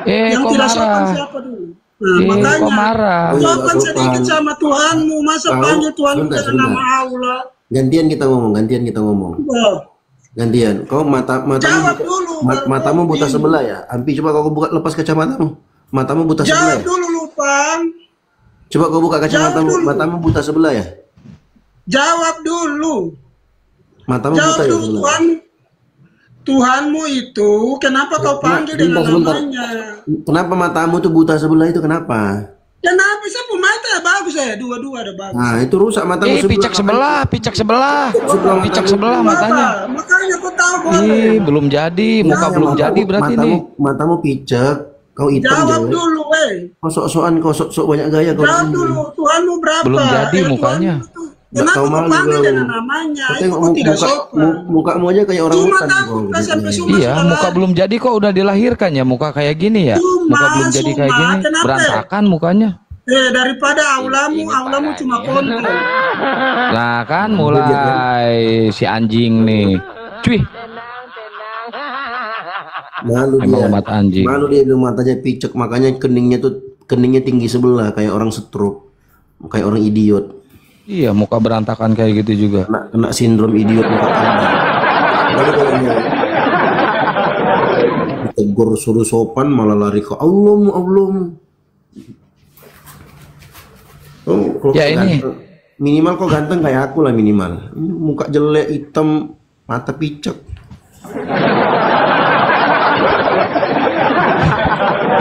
Yang tidak sopan siapa dulu? Makanya, kok marah? sopan sedikit sama Tuhanmu, masa panggil Tuhanmu dengan nama Allah. Gantian kita ngomong. Gantian. Kau matamu buta sebelah ya? Ampi, coba kau buka, lepas kacamatamu. Matamu buta sebelah. Jawab dulu, Lupang. Coba kau buka kacamatamu, matamu buta sebelah ya? Jawab dulu. Matamu buta ya sebelah. Tuhanmu itu kenapa kau panggil dengan namanya? Kenapa matamu tuh buta sebelah itu, kenapa? Kenapa sih mata ya bagus ya, dua-dua ada bagus. Nah, itu rusak matamu picak sebelah matanya. Makanya kau tahu boleh. Belum jadi, muka belum jadi berarti nih. Matamu picak, kau hitam. Jawab dulu, Kau sok banyak gaya kau. Jawab dulu, Tuhanmu berapa? Belum jadi mukanya. Kenapa kau panggil dengan namanya? Itu tidak sopan. Mukamu aja kayak orang hutan. Iya, muka belum jadi kok udah dilahirkan ya, muka kayak gini ya. Muka belum jadi kayak gini, berantakan mukanya. Daripada aulamu cuma kontol. Nah kan mulai si anjing nih. Cuy. Malu dia. Anjing. Malu dia bilang matanya picek, makanya keningnya tinggi sebelah kayak orang stroke, kayak orang idiot. Iya, muka berantakan kayak gitu juga. Kena sindrom idiot muka kambing. Lalu katanya ditegur suruh sopan malah lari ke Allahmu. Oh, ya ini minimal kok ganteng kayak aku lah minimal. Muka jelek, hitam, mata picek.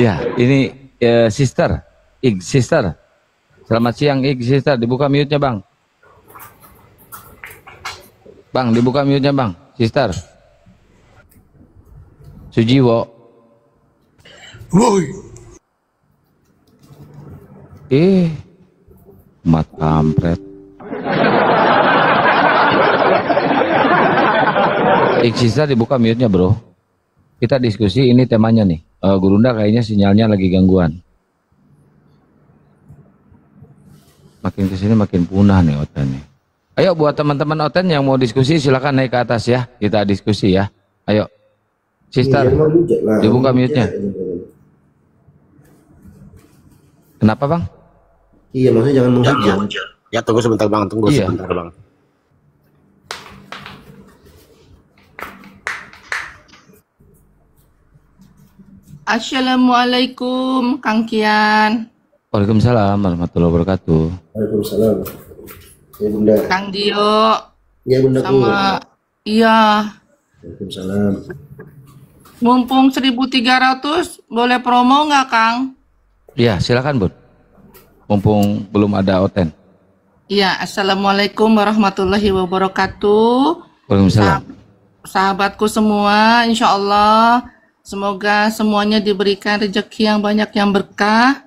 Ya, ini sister, sister. Selamat siang, sister. Dibuka mute-nya, Bang. Bang, dibuka mute-nya, Bang. Sister. Sujiwo. Woi. Mat kampret. Sister dibuka mute-nya, bro. Kita diskusi, ini temanya nih. Gurunda kayaknya sinyalnya lagi gangguan. Makin kesini makin punah nih Oten nih. Ayo buat teman-teman Oten yang mau diskusi silakan naik ke atas ya. Kita diskusi ya. Ayo. Sister, dibuka mute-nya. Kenapa Bang? Iya maksudnya jangan menghujat. Ya tunggu sebentar Bang, sebentar Bang. Assalamualaikum Kang Kian. Waalaikumsalam warahmatullahi wabarakatuh. Waalaikumsalam. Ya Bunda. Kang Dio. Ya Bunda. Sama iya. Waalaikumsalam. Mumpung 1.300 boleh promo nggak Kang? Iya silakan Bud. Mumpung belum ada Oten. Iya, assalamualaikum warahmatullahi wabarakatuh. Waalaikumsalam. Sahabatku semua, insya Allah semoga semuanya diberikan rezeki yang banyak yang berkah,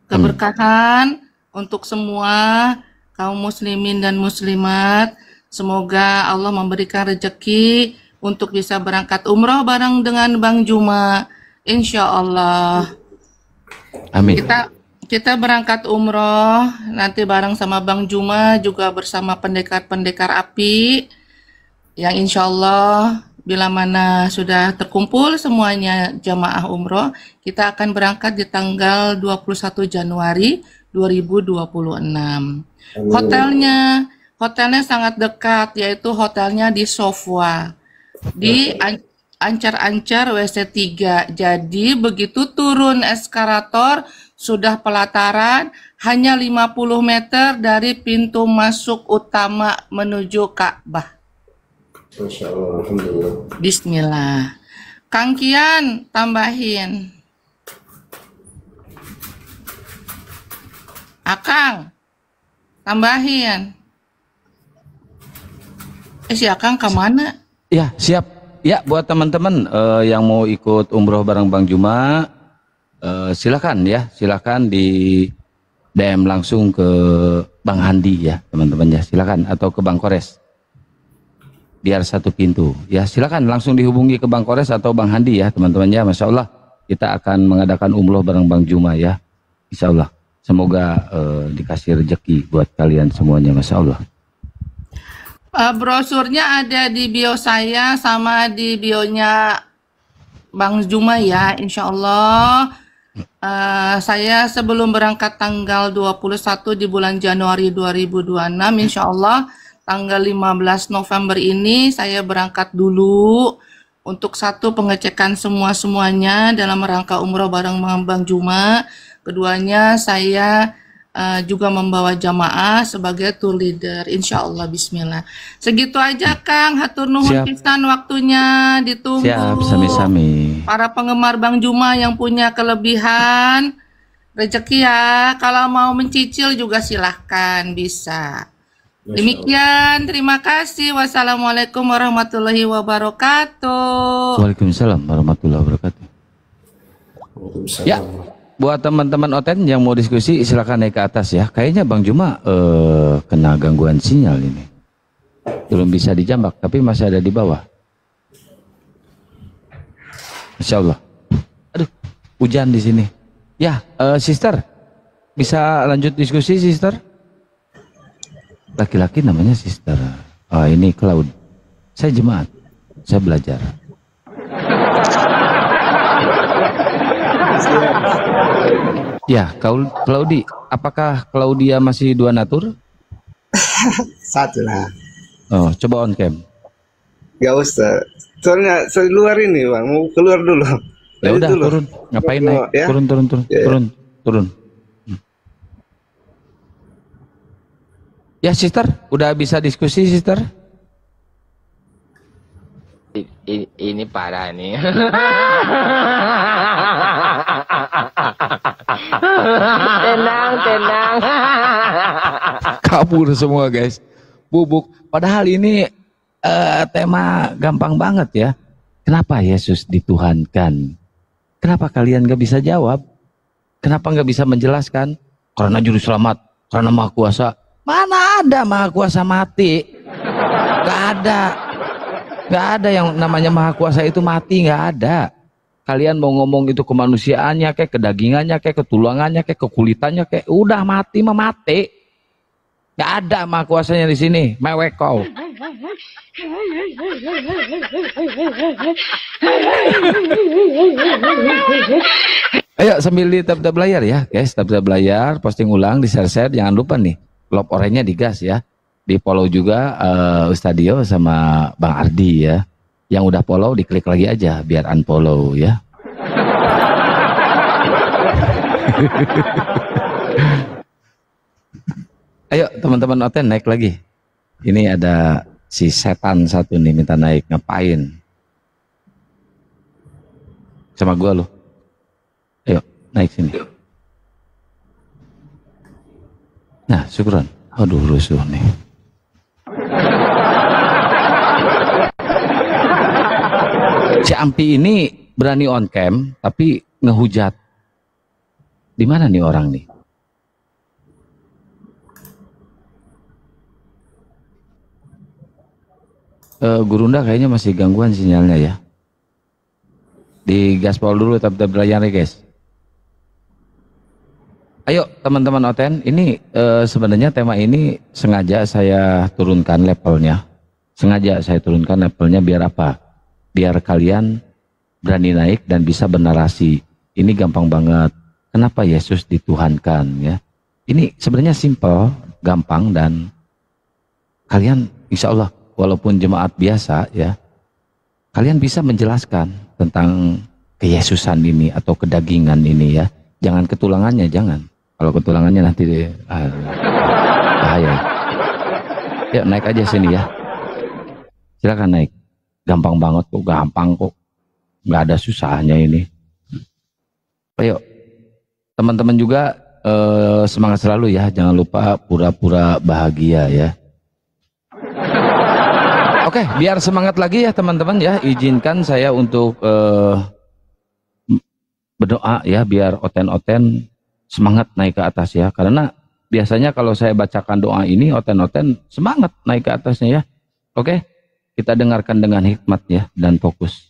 keberkahan untuk semua kaum muslimin dan muslimat. Semoga Allah memberikan rezeki untuk bisa berangkat umroh bareng dengan Bang Juma, insya Allah. Amin. Kita berangkat umroh nanti bareng sama Bang Juma, juga bersama pendekar-pendekar api yang insya Allah bila mana sudah terkumpul semuanya jamaah umroh, kita akan berangkat di tanggal 21 Januari 2026. Hotelnya sangat dekat, yaitu hotelnya di Sofwa, di Ancar-Ancar WC3. Jadi begitu turun eskalator, sudah pelataran, hanya 50 meter dari pintu masuk utama menuju Ka'bah. Masya Allah, alhamdulillah. Bismillah. Kang Kian, tambahin. Akang, tambahin. Si Akang kemana? Ya, siap. Ya, buat teman-teman yang mau ikut umroh bareng Bang Juma, silakan ya, silakan di DM langsung ke Bang Handi ya, teman-teman ya, silakan, atau ke Bang Kores. Biar satu pintu. Ya, silakan langsung dihubungi ke Bang Kores atau Bang Handi ya, teman-teman ya. Masya Allah, kita akan mengadakan umroh bareng Bang Juma ya. Insya Allah. Semoga dikasih rezeki buat kalian semuanya, Masya Allah. Brosurnya ada di bio saya sama di bionya Bang Juma ya, insya Allah. Saya sebelum berangkat tanggal 21 di bulan Januari 2026, insya Allah tanggal 15 November ini saya berangkat dulu untuk satu pengecekan semuanya dalam rangka umroh bareng Bang Juma. Keduanya saya juga membawa jamaah sebagai tour leader, insya Allah. Bismillah. Segitu aja Kang, hatur nuhun pisan waktunya, ditunggu. Siap, sami-sami. Para penggemar Bang Juma yang punya kelebihan rezeki ya, kalau mau mencicil juga silahkan, bisa. Demikian, terima kasih. Wassalamualaikum warahmatullahi wabarakatuh. Waalaikumsalam warahmatullahi wabarakatuh. Ya. Buat teman-teman Oten yang mau diskusi silakan naik ke atas ya. Kayaknya Bang Juma kena gangguan sinyal ini. Belum bisa dijambak tapi masih ada di bawah. Masya Allah. Aduh, hujan di sini. Ya, sister. bisa lanjut diskusi, sister? Laki-laki namanya sister. Oh, ini Cloud. Saya jemaat. Saya belajar. Ya, Claudi. Apakah Claudia masih dua natur? Satu lah. Oh, coba on cam. Gak usah. Soalnya saya luar ini bang, mau keluar dulu. Ya udah turun. Ngapain naik? Ya? Turun. Ya. Turun. Ya, sister, udah bisa diskusi, sister? Ini parah nih. tenang. Kabur semua, guys. Bubuk. Padahal ini tema gampang banget ya. Kenapa Yesus dituhankan? Kenapa kalian gak bisa jawab? Kenapa gak bisa menjelaskan? Karena juru selamat, karena maha kuasa. Mana ada maha kuasa mati? Gak ada. Gak ada yang namanya maha kuasa itu mati, gak ada. Kalian mau ngomong itu kemanusiaannya, kayak kedagingannya, kayak ketulangannya, kayak kekulitannya, kayak udah mati mah mati. Gak ada maha kuasanya di sini. Mewek kau. Ayo sambil di tab-tab layar ya guys, tab-tab layar, posting ulang, di share-share, jangan lupa nih love oranye digas ya, di follow juga Ustadio sama Bang Ardi ya. Yang udah follow diklik lagi aja biar unfollow ya. Ayo teman-teman Oten naik lagi. Ini ada si setan satu nih minta naik, ngapain? Sama gua loh. Ayo naik sini. Nah, syukuran. Aduh, rusuh nih. Si Ampi ini berani on cam tapi ngehujat. Di mana nih orang nih? Gurunda kayaknya masih gangguan sinyalnya ya. Di gaspol dulu tab-tab layar ya guys. Ayo teman-teman Oten, ini sebenarnya tema ini sengaja saya turunkan levelnya. Sengaja saya turunkan levelnya biar apa? Biar kalian berani naik dan bisa bernarasi. Ini gampang banget. Kenapa Yesus dituhankan ya? Ini sebenarnya simple, gampang dan kalian insya Allah walaupun jemaat biasa ya, kalian bisa menjelaskan tentang keyesusan ini atau kedagingan ini ya. Jangan ketulangannya, jangan. Kalau ketulangannya nanti bahaya. Ya naik aja sini ya. Silakan naik. Gampang banget kok, gampang kok. Nggak ada susahnya ini. Ayo, teman-teman juga semangat selalu ya. Jangan lupa pura-pura bahagia ya. Oke, biar semangat lagi ya teman-teman ya. Izinkan saya untuk berdoa ya, biar Oten-Oten semangat naik ke atas ya. Karena biasanya kalau saya bacakan doa ini, Oten-Oten semangat naik ke atasnya ya. Oke, kita dengarkan dengan hikmat ya dan fokus.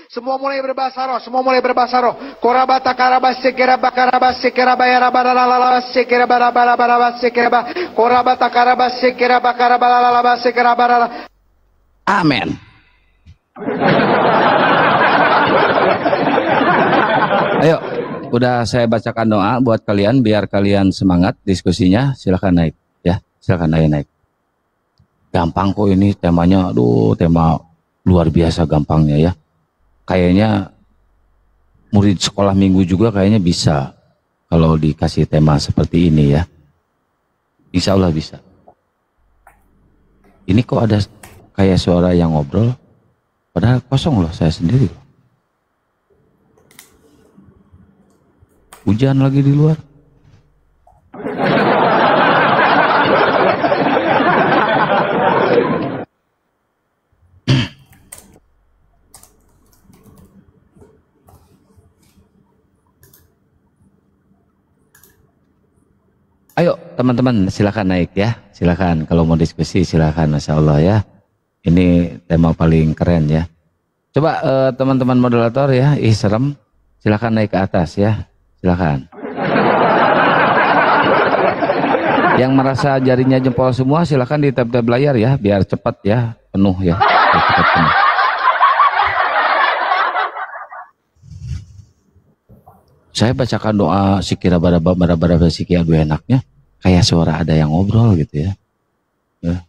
Semua mulai berbahasa roh, semua mulai berbahasa roh. Korabata karabase kerabakarabase kerabayarabaralabase kerabarabarabarabase keraba. Korabata karabase kerabakarabalalabase kerabarala. Amin. Ayo, udah saya bacakan doa buat kalian biar kalian semangat diskusinya. Silakan naik ya, silakan naik. Gampang kok ini temanya, aduh tema luar biasa gampangnya ya. Kayaknya murid sekolah minggu juga kayaknya bisa kalau dikasih tema seperti ini ya. Insya Allah bisa. Ini kok ada kayak suara yang ngobrol, padahal kosong loh, saya sendiri. Hujan lagi di luar. Ayo teman-teman silakan naik ya, silakan kalau mau diskusi silakan, Masya Allah ya. Ini tema paling keren ya. Coba teman-teman moderator ya, serem, silakan naik ke atas ya, silakan. Yang merasa jarinya jempol semua silahkan di tab layar ya, biar cepat ya, penuh ya. Biar cepat penuh. Saya bacakan doa sikira bara siki, aduh enaknya kayak suara ada yang ngobrol gitu ya. Ya.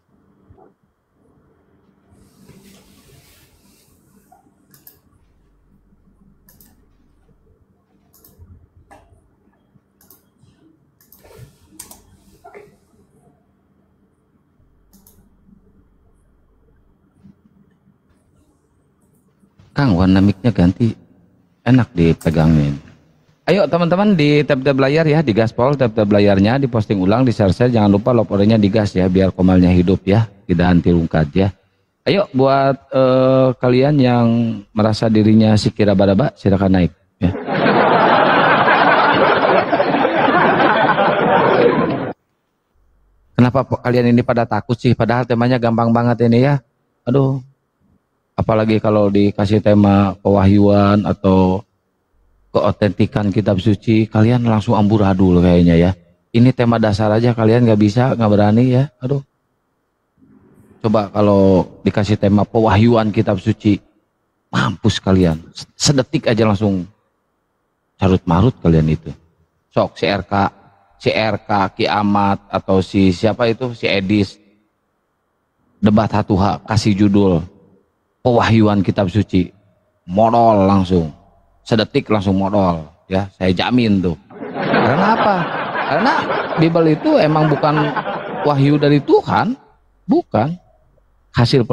Kang, warna mic-nya ganti, enak dipegangin. Ayo teman-teman di tab layar ya, di gaspol tab layarnya, diposting ulang, di share, jangan lupa lop orangnya digas ya, biar komalnya hidup ya, tidak anti rungkat ya. Ayo buat kalian yang merasa dirinya sikira baraba, silakan naik ya. Kenapa kalian ini pada takut sih, padahal temanya gampang banget ini ya. Aduh, apalagi kalau dikasih tema pewahyuan atau keotentikan kitab suci, kalian langsung amburadul kayaknya ya. Ini tema dasar aja kalian nggak bisa, nggak berani ya. Aduh. Coba kalau dikasih tema pewahyuan kitab suci, mampus kalian. Sedetik aja langsung carut marut kalian itu. Sok si RK Kiamat atau si siapa itu, si Edis, debat hatuha kasih judul pewahyuan kitab suci, modal langsung. Sedetik langsung modal ya, saya jamin tuh. Karena apa? Karena Bible itu emang bukan wahyu dari Tuhan, bukan. Hasil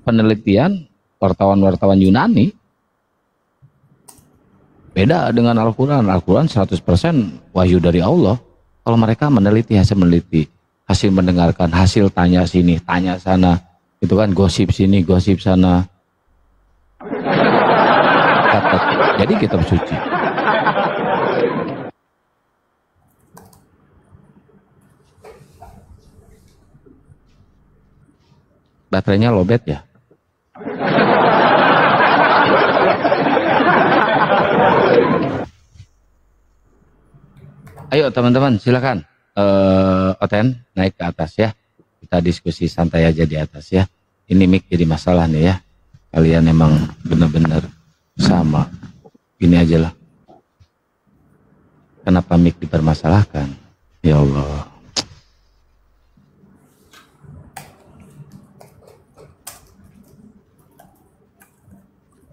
penelitian wartawan-wartawan Yunani. Beda dengan Al-Quran. Al-Quran 100% wahyu dari Allah. Kalau mereka meneliti, hasil mendengarkan, hasil tanya sini, tanya sana, itu kan gosip sini, gosip sana. Jadi kitab suci. Baterainya lowbat ya. Ayo teman-teman silakan Oten naik ke atas ya. Kita diskusi santai aja di atas ya. Ini mic jadi masalah nih ya. Kalian emang benar-benar sama. Gini aja lah. Kenapa mic dipermasalahkan? Ya Allah.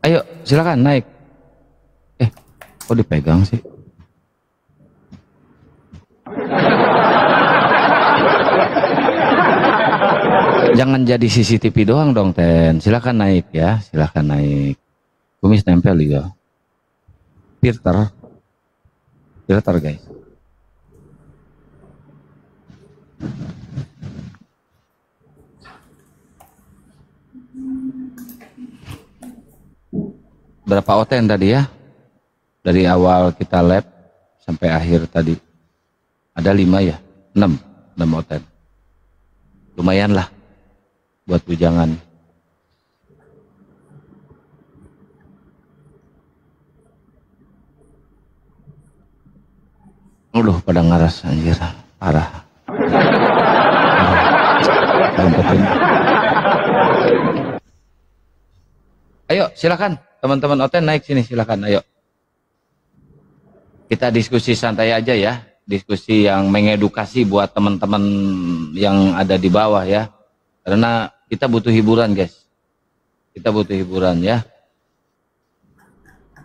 Ayo silakan naik. Kok dipegang sih? Jangan jadi CCTV doang dong, Ten. Silakan naik ya, silakan naik. Kumis nempel juga. Filter guys. Berapa Oten tadi ya? Dari awal kita lab sampai akhir tadi. Ada 5 ya? 6 Oten. Lumayan lah buat bujangan. Udah pada ngaras anjir, parah. Ayo silakan teman-teman Oten naik sini, silakan ayo. Kita diskusi santai aja ya, diskusi yang mengedukasi buat teman-teman yang ada di bawah ya. Karena kita butuh hiburan guys. Kita butuh hiburan ya.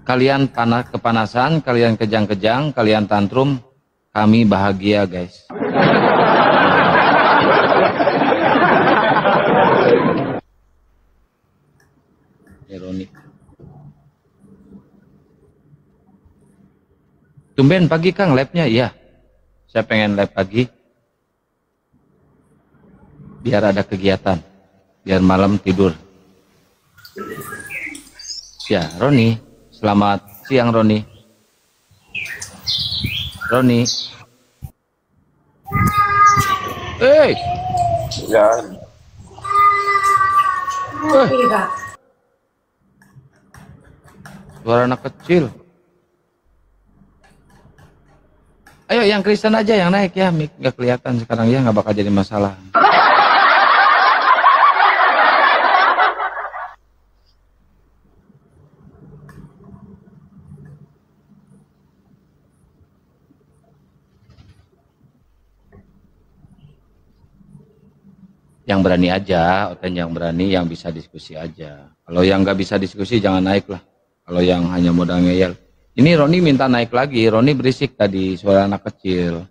Kalian kepanasan, kalian kejang-kejang, kalian tantrum, kami bahagia guys. Ironi. Tumben pagi Kang labnya, iya. Saya pengen lab pagi. Biar ada kegiatan. Biar malam tidur. Ya, Roni. Selamat siang Roni. Roni. Ya. Suara anak kecil. Ayo yang Kristen aja yang naik ya, mik nggak kelihatan sekarang ya, nggak bakal jadi masalah. Yang berani aja, Oten yang berani, yang bisa diskusi aja. Kalau yang nggak bisa diskusi jangan naik lah. Kalau yang hanya modal ngeyel. Ini Roni minta naik lagi. Roni berisik tadi, suara anak kecil.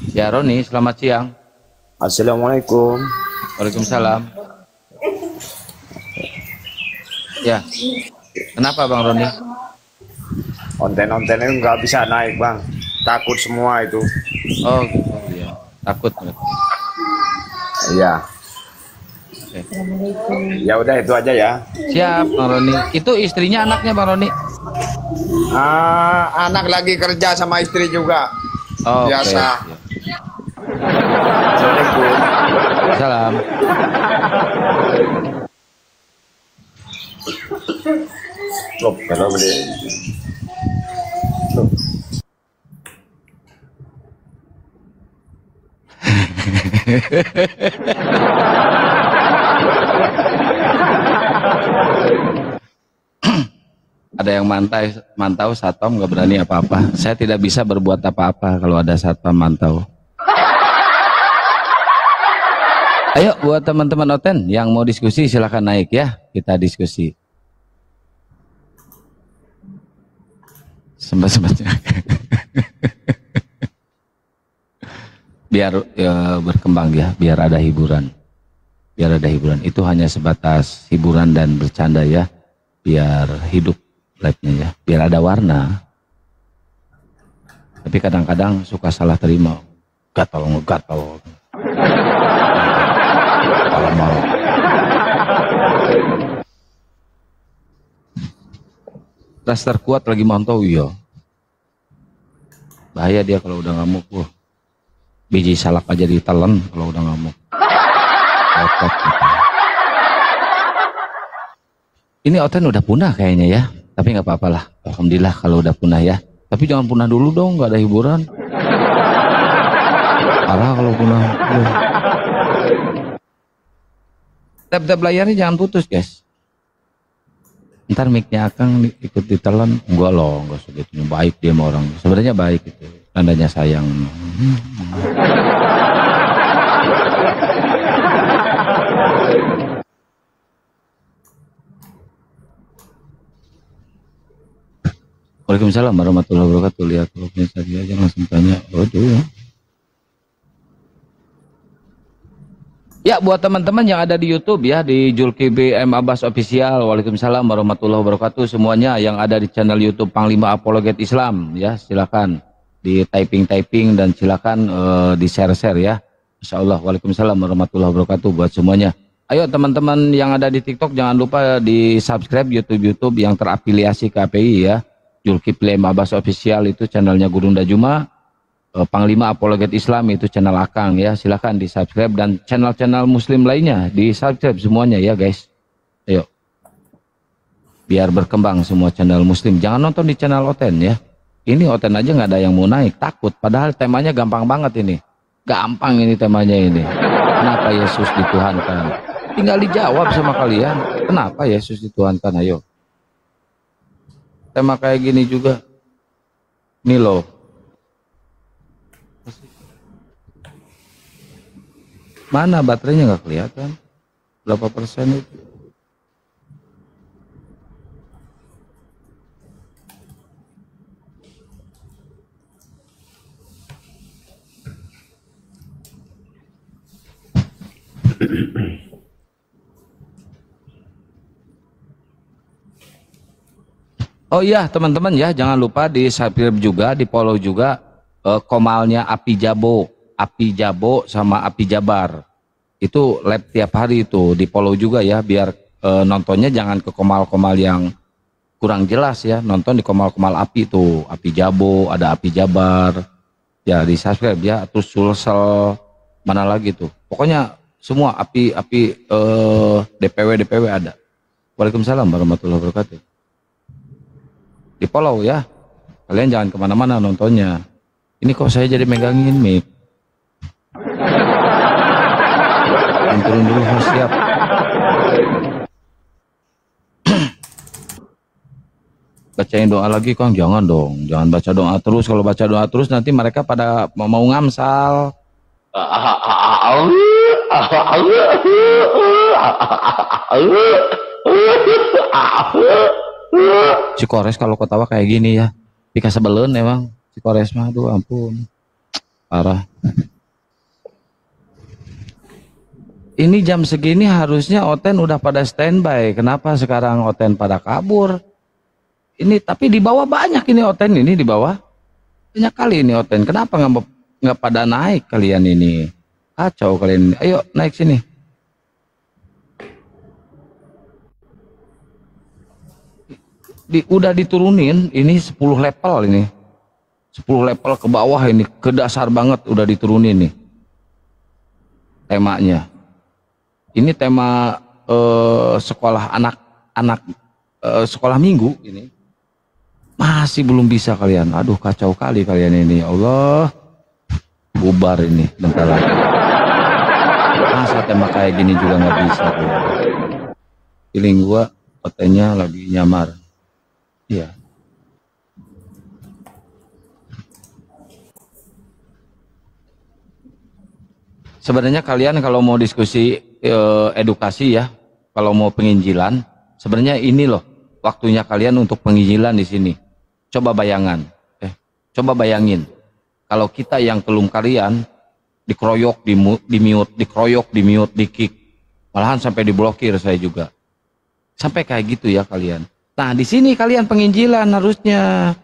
Ya Roni, selamat siang. Assalamualaikum. Waalaikumsalam. Ya, kenapa Bang Roni? Onten-ontennya nggak bisa naik Bang. Takut semua itu. Oh gitu ya. Takut. Iya. Ya udah itu aja ya. Siap Bang Roni. Itu istrinya anaknya Bang Roni? Anak lagi kerja sama istri juga. Oh, biasa. Okay. Assalamualaikum. Salam. Kalau beli. Ada yang mantau satpam nggak berani apa-apa. Saya tidak bisa berbuat apa-apa kalau ada satpam mantau. Ayo buat teman-teman Oten yang mau diskusi silahkan naik ya, kita diskusi. Sempat-sempatnya. Biar ya, berkembang ya, biar ada hiburan. Biar ada hiburan. Itu hanya sebatas hiburan dan bercanda ya. Biar hidup live-nya ya. Biar ada warna. Tapi kadang-kadang suka salah terima. Gatal. Kalau mau. Raster kuat lagi mantau ya. Bahaya dia kalau udah ngamuk. Wah. Biji salak aja ditelan kalau udah ngamuk. Otot gitu. Ini Oten udah punah kayaknya ya. Tapi nggak apa-apa lah. Alhamdulillah kalau udah punah ya. Tapi jangan punah dulu dong, nggak ada hiburan. Parah kalau punah. Tap-tap layarnya jangan putus guys. Ntar mic-nya Akang ikut ditelan. Enggak loh, enggak segitunya. Baik dia sama orang. Sebenarnya baik itu. Tandanya sayang. Waalaikumsalam warahmatullahi wabarakatuh. Lihat vlognya tadi aja langsung tanya. Waduh. Ya buat teman-teman yang ada di YouTube ya, di Julkibi M Abbas Official. Waalaikumsalam warahmatullahi wabarakatuh semuanya yang ada di channel YouTube Panglima Apologet Islam ya, silakan di typing dan silakan di share ya. Insyaallah. Waalaikumsalam warahmatullahi wabarakatuh buat semuanya. Ayo teman-teman yang ada di TikTok jangan lupa di subscribe YouTube yang terafiliasi ke API ya. Julkibi M Abbas Official itu channelnya Gurunda Juma. Panglima Apologet Islam itu channel Akang ya, silahkan di subscribe dan channel-channel muslim lainnya di subscribe semuanya ya guys. Ayo biar berkembang semua channel muslim, jangan nonton di channel Oten ya. Ini Oten aja nggak ada yang mau naik, takut, padahal temanya gampang banget ini, gampang ini temanya ini. Kenapa Yesus dituhankan? Tinggal dijawab sama kalian, kenapa Yesus dituhankan? Ayo, tema kayak gini juga nih loh. Mana baterainya nggak kelihatan? Berapa persen itu? Oh iya teman-teman ya, jangan lupa di subscribe juga, di follow juga komalnya Api Jabo sama Api Jabar. Itu live tiap hari itu, di follow juga ya, biar nontonnya jangan ke komal-komal yang kurang jelas ya, nonton di komal-komal Api tuh, Api Jabo, ada Api Jabar. Ya di subscribe ya, terus Sulsel, mana lagi tuh. Pokoknya semua Api DPW ada. Waalaikumsalam warahmatullahi wabarakatuh. Di follow ya. Kalian jangan kemana-mana nontonnya. Ini kok saya jadi megangin mic. Turun dulu, harus siap. Bacain doa lagi Kang, jangan dong, jangan baca doa terus. Kalau baca doa terus nanti mereka pada mau ngamsal. Si Kores kalau ketawa kayak gini ya, dikasih sebelen emang si Kores mah, aduh ampun, parah. Ini jam segini harusnya Oten udah pada standby, kenapa sekarang Oten pada kabur? Ini tapi di bawah banyak ini Oten, ini di bawah banyak kali ini Oten. Kenapa nggak pada naik kalian ini? Kacau kalian ini. Ayo naik sini. Udah diturunin ini 10 level ini. 10 level ke bawah ini, ke dasar banget udah diturunin nih. Temanya. Ini tema sekolah anak-anak sekolah minggu ini. Masih belum bisa kalian. Aduh kacau kali kalian ini. Ya Allah. Bubar ini bentar lagi. Masa tema kayak gini juga nggak bisa. Feeling gua Otennya lagi nyamar. Iya. Sebenarnya kalian kalau mau diskusi edukasi ya, kalau mau penginjilan, sebenarnya ini loh waktunya kalian untuk penginjilan di sini. Coba coba bayangin, kalau kita yang kelum kalian dikeroyok, di mute, dikeroyok, di mute, di kick, malahan sampai diblokir saya juga. Sampai kayak gitu ya kalian. Nah di sini kalian penginjilan harusnya,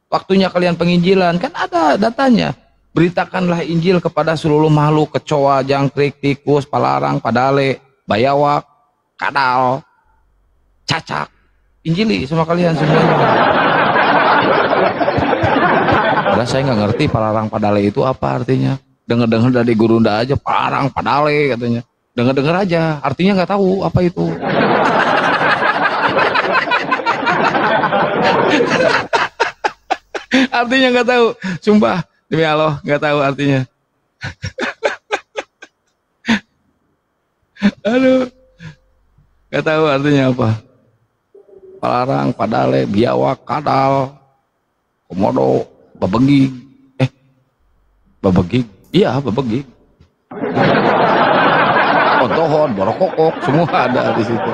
waktunya kalian penginjilan kan ada datanya. Beritakanlah Injil kepada seluruh makhluk, kecoa, jangkrik, tikus, palarang, padale, bayawak, kadal, cacak. Injili sama kalian semuanya. Padahal saya nggak ngerti palarang padale itu apa artinya. Dengar-dengar dari gurunda aja palarang padale katanya. Dengar-dengar aja, artinya nggak tahu apa itu. Artinya nggak tahu, sumpah demi Allah nggak tahu artinya. Aduh, nggak tahu artinya apa. Palarang, padale, biawak, kadal, komodo, babegig. Babegig? Iya, babegig. Pontohon, borokokok, semua ada di situ.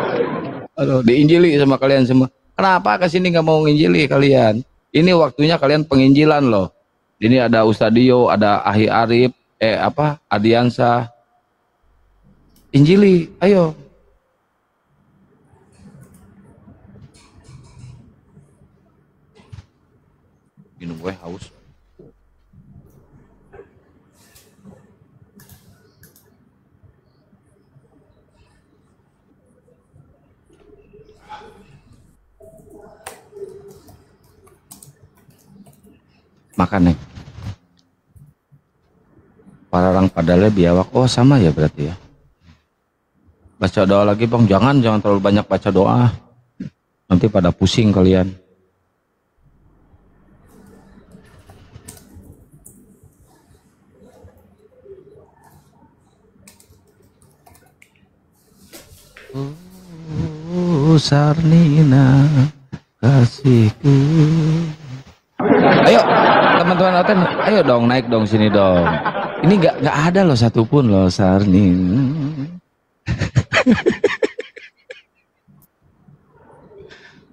Aduh, diinjili sama kalian semua. Kenapa kesini nggak mau nginjili kalian? Ini waktunya kalian penginjilan loh. Ini ada Ustadio, ada Ahi Arif, Adiansa. Injili, ayo. Minum gue haus. Makan nih. Palarang padale biawak. Oh sama ya berarti ya. Baca doa lagi bang. Jangan terlalu banyak baca doa. Nanti pada pusing kalian. Sarnina kasihku. Ayo teman-teman Oten, ayo dong naik dong sini dong. Ini nggak ada loh satupun loh Sarnin.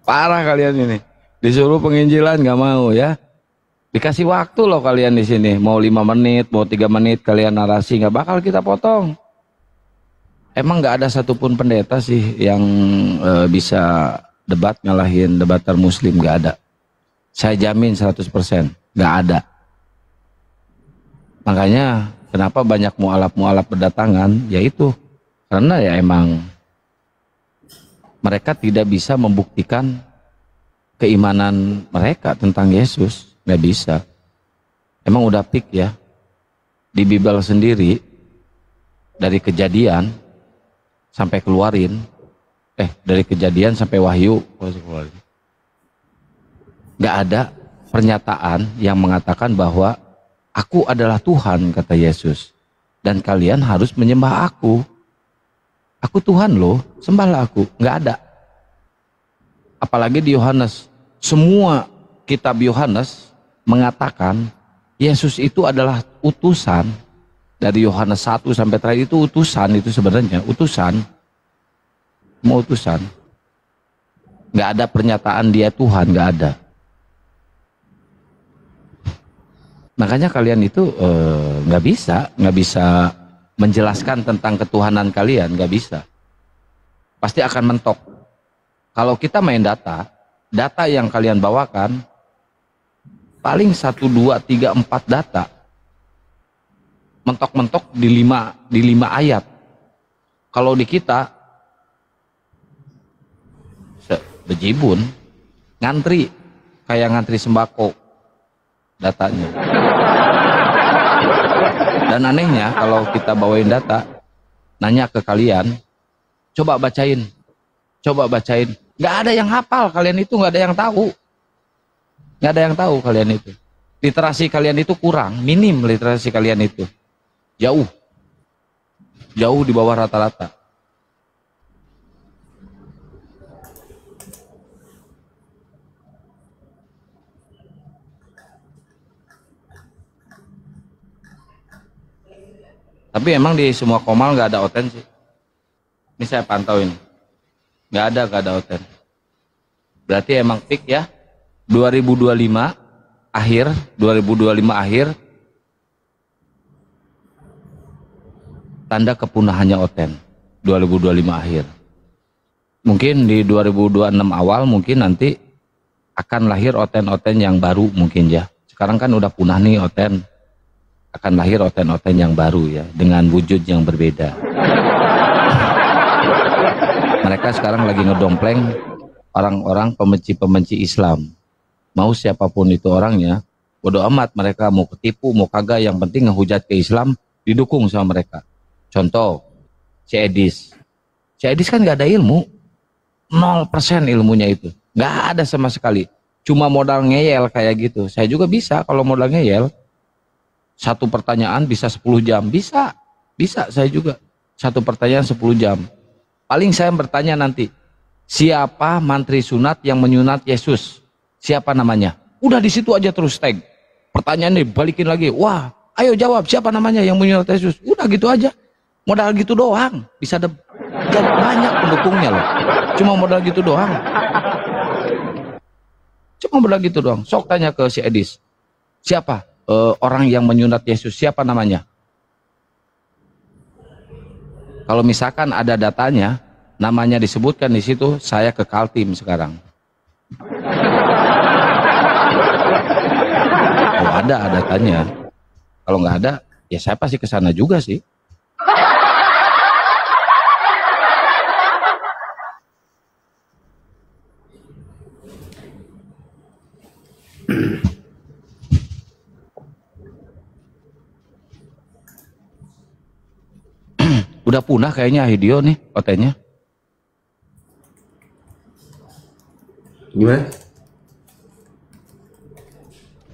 Parah kalian ini. Disuruh penginjilan nggak mau ya. Dikasih waktu loh kalian di sini. Mau 5 menit, mau 3 menit kalian narasi nggak bakal kita potong. Emang nggak ada satupun pendeta sih yang bisa debat ngalahin debater muslim, nggak ada. Saya jamin 100%, nggak ada. Makanya kenapa banyak mualaf-mualaf berdatangan, yaitu karena ya emang mereka tidak bisa membuktikan keimanan mereka tentang Yesus, nggak bisa. Emang udah pik ya, di Bible sendiri, dari Kejadian sampai keluarin, dari Kejadian sampai Wahyu, nggak ada pernyataan yang mengatakan bahwa aku adalah Tuhan, kata Yesus, dan kalian harus menyembah aku. Aku Tuhan loh, sembahlah aku. Nggak ada. Apalagi di Yohanes, semua kitab Yohanes mengatakan Yesus itu adalah utusan. Dari Yohanes 1 sampai terakhir itu utusan, itu sebenarnya utusan. Mau utusan. Nggak ada pernyataan dia Tuhan, nggak ada. Makanya kalian itu nggak bisa menjelaskan tentang ketuhanan kalian, nggak bisa. Pasti akan mentok. Kalau kita main data yang kalian bawakan paling 1, 2, 3, 4 data. Mentok-mentok di 5 ayat. Kalau di kita bejibun, ngantri kayak ngantri sembako datanya. Dan anehnya kalau kita bawain data, nanya ke kalian, coba bacain, nggak ada yang hafal kalian itu, nggak ada yang tahu, kalian itu. Literasi kalian itu kurang, minim literasi kalian itu, jauh di bawah rata-rata. Tapi emang di semua komal nggak ada oten sih. Ini saya pantau ini. Nggak ada oten. Berarti emang peak ya. 2025 akhir. Tanda kepunahannya oten. 2025 akhir. Mungkin di 2026 awal mungkin nanti akan lahir oten-oten yang baru mungkin ya. Sekarang kan udah punah nih oten. Akan lahir oten-oten yang baru ya, dengan wujud yang berbeda. Mereka sekarang lagi ngedompleng orang-orang pembenci Islam. Mau siapapun itu orangnya, bodo amat mereka mau ketipu, mau kagak, yang penting ngehujat ke Islam, didukung sama mereka. Contoh, si Edis. Si Edis kan gak ada ilmu, 0% ilmunya itu. Gak ada sama sekali. Cuma modal ngeyel kayak gitu. Saya juga bisa kalau modal ngeyel. Satu pertanyaan bisa 10 jam, bisa saya juga. Satu pertanyaan 10 jam. Paling saya bertanya nanti, siapa mantri sunat yang menyunat Yesus? Siapa namanya? Udah di situ aja terus tag. Pertanyaan nih balikin lagi, wah ayo jawab siapa namanya yang menyunat Yesus? Udah gitu aja, modal gitu doang. Bisa banyak pendukungnya loh. Cuma modal gitu doang. Sok tanya ke si Edis, siapa? Orang yang menyunat Yesus, siapa namanya? Kalau misalkan ada datanya, namanya disebutkan di situ, saya ke Kaltim sekarang. Oh ada datanya. Kalau nggak ada, ya saya pasti ke sana juga sih. Udah punah kayaknya Hidio nih otennya. Gimana?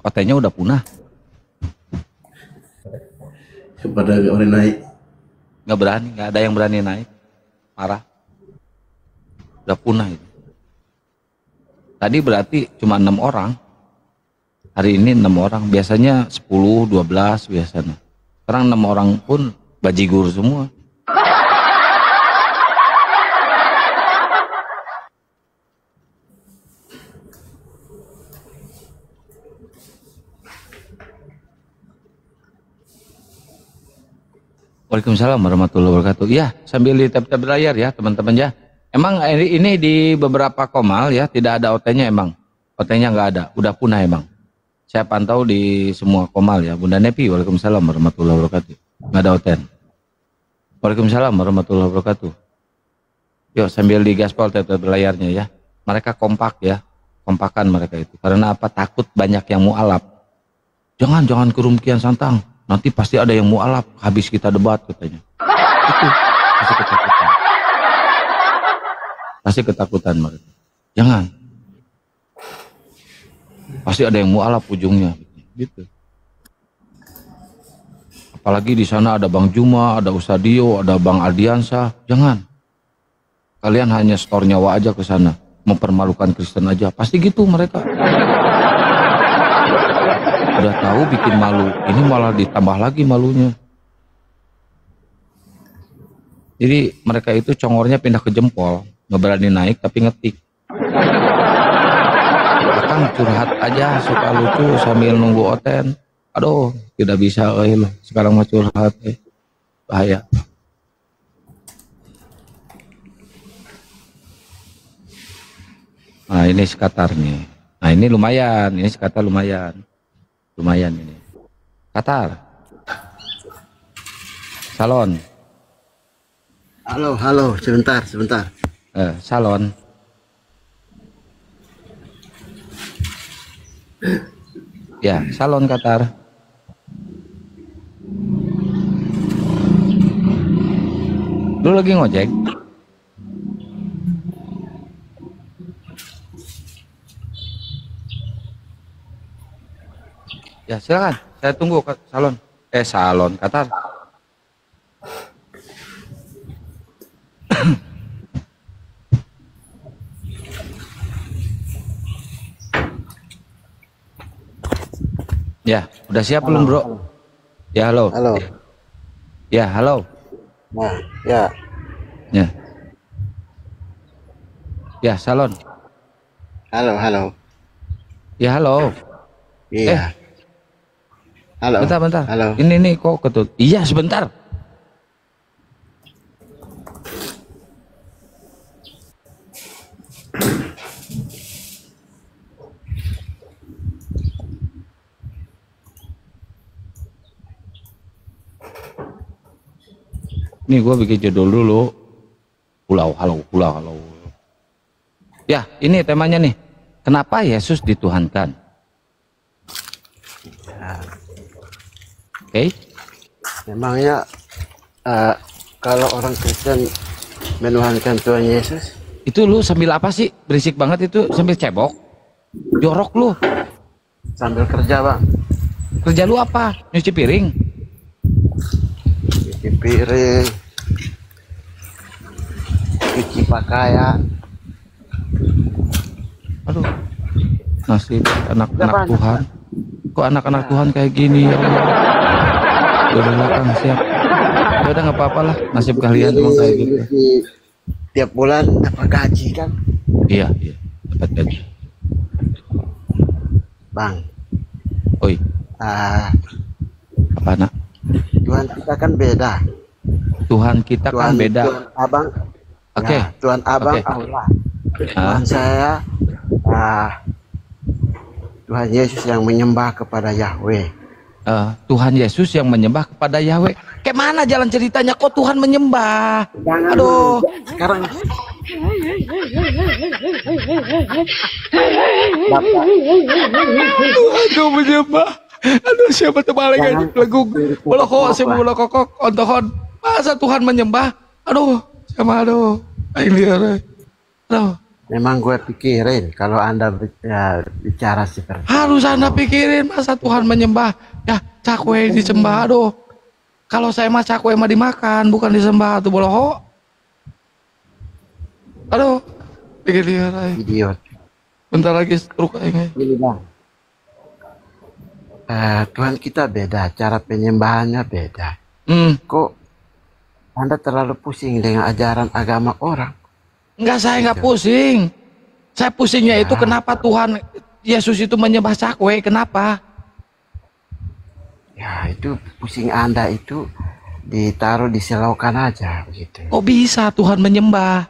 Otennya udah punah. Pada orang naik. Nggak ada yang berani naik. Parah. Udah punah itu. Tadi berarti cuma 6 orang. Hari ini 6 orang. Biasanya 10, 12 biasanya. Sekarang 6 orang pun bajigur semua. Waalaikumsalam warahmatullahi wabarakatuh. Ya, sambil di tab layar ya teman-teman ya. Emang ini di beberapa komal ya tidak ada OT-nya emang. OT-nya nggak ada, udah punah emang. Saya pantau di semua komal ya. Bunda Nepi, waalaikumsalam warahmatullahi wabarakatuh. Nggak ada OT. Waalaikumsalam warahmatullahi wabarakatuh. Yuk sambil digaspol tab layarnya ya. Mereka kompak ya, kompakan mereka itu. Karena apa? Takut banyak yang mualaf. Jangan kerumkian santang. Nanti pasti ada yang mualaf, habis kita debat katanya. Itu pasti ketakutan. Pasti ketakutan mereka. Jangan. Pasti ada yang mualaf ujungnya, gitu. Apalagi di sana ada Bang Juma, ada Ustadio, ada Bang Ardiansah. Jangan. Kalian hanya store nyawa aja ke sana, mempermalukan Kristen aja. Pasti gitu mereka. Udah tahu bikin malu, ini malah ditambah lagi malunya. Jadi mereka itu congornya pindah ke jempol, nggak berani naik tapi ngetik. Akang curhat aja suka lucu sambil nunggu Oten. Aduh, tidak bisa loh. Sekarang mau curhat, bahaya. Nah ini Qatar nih. Nah ini lumayan, ini Qatar lumayan. Lumayan ini. Qatar. Salon. Halo, sebentar. Salon. Ya, salon Qatar. Lu lagi ngojek? Ya silakan, saya tunggu ke salon. Salon Qatar. Ya, udah siap belum bro? Halo. Ya halo. Halo. Ya halo. Nah, ya. Ya. Ya salon. Halo. Ya halo. Iya. Halo. Bentar. Halo. Ini kok ketut. Iya sebentar. Nih gue bikin judul dulu. Pulau. Ya ini temanya nih. Kenapa Yesus dituhankan? Oke. Memangnya kalau orang Kristen menuhankan Tuhan Yesus? Itu lu sambil apa sih? Berisik banget itu, sambil cebok. Jorok lu. Sambil kerja, Bang. Kerja lu apa? Nyuci piring? Cuci piring, cuci pakaian. Aduh, nasib anak-anak Tuhan. Kok anak-anak Tuhan kayak gini ya Allah. Udah belakang siap. Ya udah nggak apa-apa lah, nasib kalian emang kayak gitu. Tiap bulan dapat gaji kan? Iya, dapat gaji. Bang. Oi. Apa nak? Tuhan kita kan beda. Tuhan kita kan beda. Tuhan Abang. Oke. Ya, Tuhan Abang Allah. Tuhan saya Tuhan Yesus yang menyembah kepada Yahweh. Tuhan Yesus yang menyembah kepada Yahweh. Kayak mana jalan ceritanya kok Tuhan menyembah? Jangan. Aduh. Sekarang Tuhan menyembah. Aduh siapa terbalik aja pelagung. Bolokok saya bola kokok ontohon. Masa Tuhan menyembah? Aduh, sama aduh. Aduh. Memang gue pikirin kalau Anda bicara seperti harus Anda pikirin masa Tuhan menyembah. Ya, cakwe disembah. Aduh. Kalau saya mah cakwe mah dimakan, bukan disembah tuh bolokok. Aduh. Pikir dia. Idiot. Bentar lagi stroke kayaknya. Ini Bang. Tuhan kita beda, cara penyembahannya beda. Kok Anda terlalu pusing dengan ajaran agama orang? Enggak, saya nggak pusing. Saya pusingnya itu kenapa Tuhan Yesus itu menyembah cakwe, kenapa? Ya itu pusing Anda itu ditaruh di selokan aja begitu. Kok bisa Tuhan menyembah?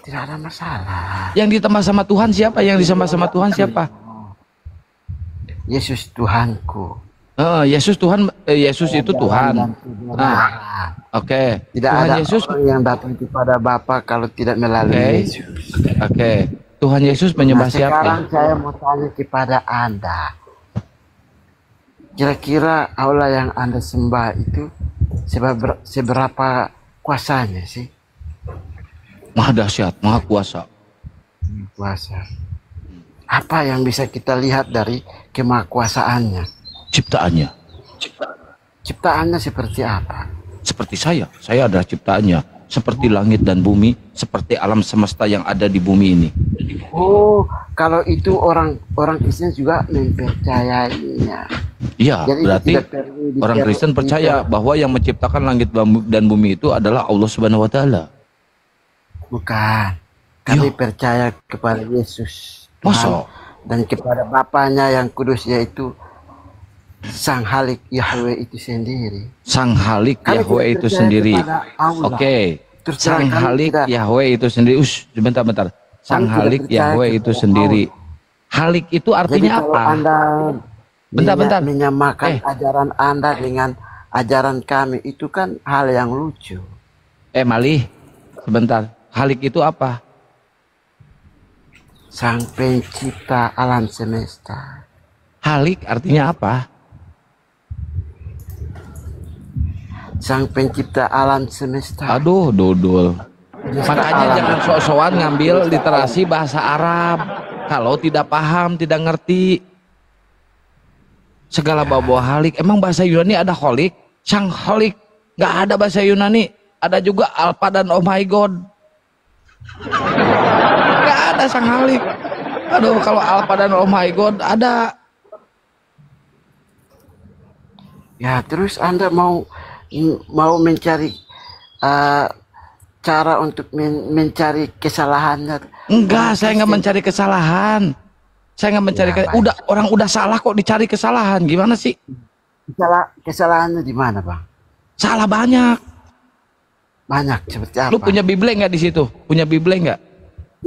Tidak ada masalah. Yang ditambah sama Tuhan siapa? Yang disembah sama Tuhan siapa? Yesus Tuhanku. Yesus Tuhan, Yesus itu Tuhan. Oke. Tidak Tuhan ada Yesus orang yang datang kepada Bapa kalau tidak melalui Yesus. Oke. Tuhan Yesus menyembah siapa? Sekarang saya mau tanya kepada Anda. Kira-kira Allah yang Anda sembah itu seberapa kuasanya sih? Maha dahsyat, maha kuasa. Kuasa. apa yang bisa kita lihat dari kemahakuasaannya? Ciptaannya. Ciptaannya seperti apa? Seperti saya adalah ciptaannya. Seperti langit dan bumi, seperti alam semesta yang ada di bumi ini. Oh, kalau itu orang Kristen juga mempercayainya. Iya, Jadi berarti tidak perlu orang Kristen percaya bahwa yang menciptakan langit dan bumi itu adalah Allah Subhanahu wa taala. Bukan. Kami percaya kepada Yesus Tuhan, Masa? dan kepada Bapaknya yang kudus, yaitu Sang Halik Yahweh itu sendiri. Sang Halik Kami Yahweh tidak itu percaya sendiri. kepada Allah. Oke. Terus Sang terang kami Halik tidak- Yahweh itu sendiri. Bentar. Sang Kami tidak Halik percaya Yahweh itu kepada sendiri. Halik itu Jadi artinya kalau apa? Anda Bentar. menyamakan ajaran Anda dengan ajaran kami, itu kan hal yang lucu. Malih, sebentar. Halik itu apa? Sang pencipta alam semesta. Halik artinya apa? Sang pencipta alam semesta. Aduh, Dodol. Makanya jangan sok-sokan ngambil literasi bahasa Arab. Kalau tidak paham, tidak ngerti. Segala bawa halik. Emang bahasa Yunani ada holik? Sang holik. Nggak ada bahasa Yunani. Ada juga alpha dan oh my god. Nggak ada sang halik. Aduh, kalau alpha dan oh my god ada. Ya, terus Anda mau mencari cara untuk mencari kesalahannya? Enggak, saya nggak mencari kesalahan. Saya nggak mencari orang udah salah kok dicari kesalahan. Gimana sih? Kesalahannya di mana, Bang? Salah banyak. Banyak seperti apa? Lu punya Bible nggak di situ? Punya Bible nggak?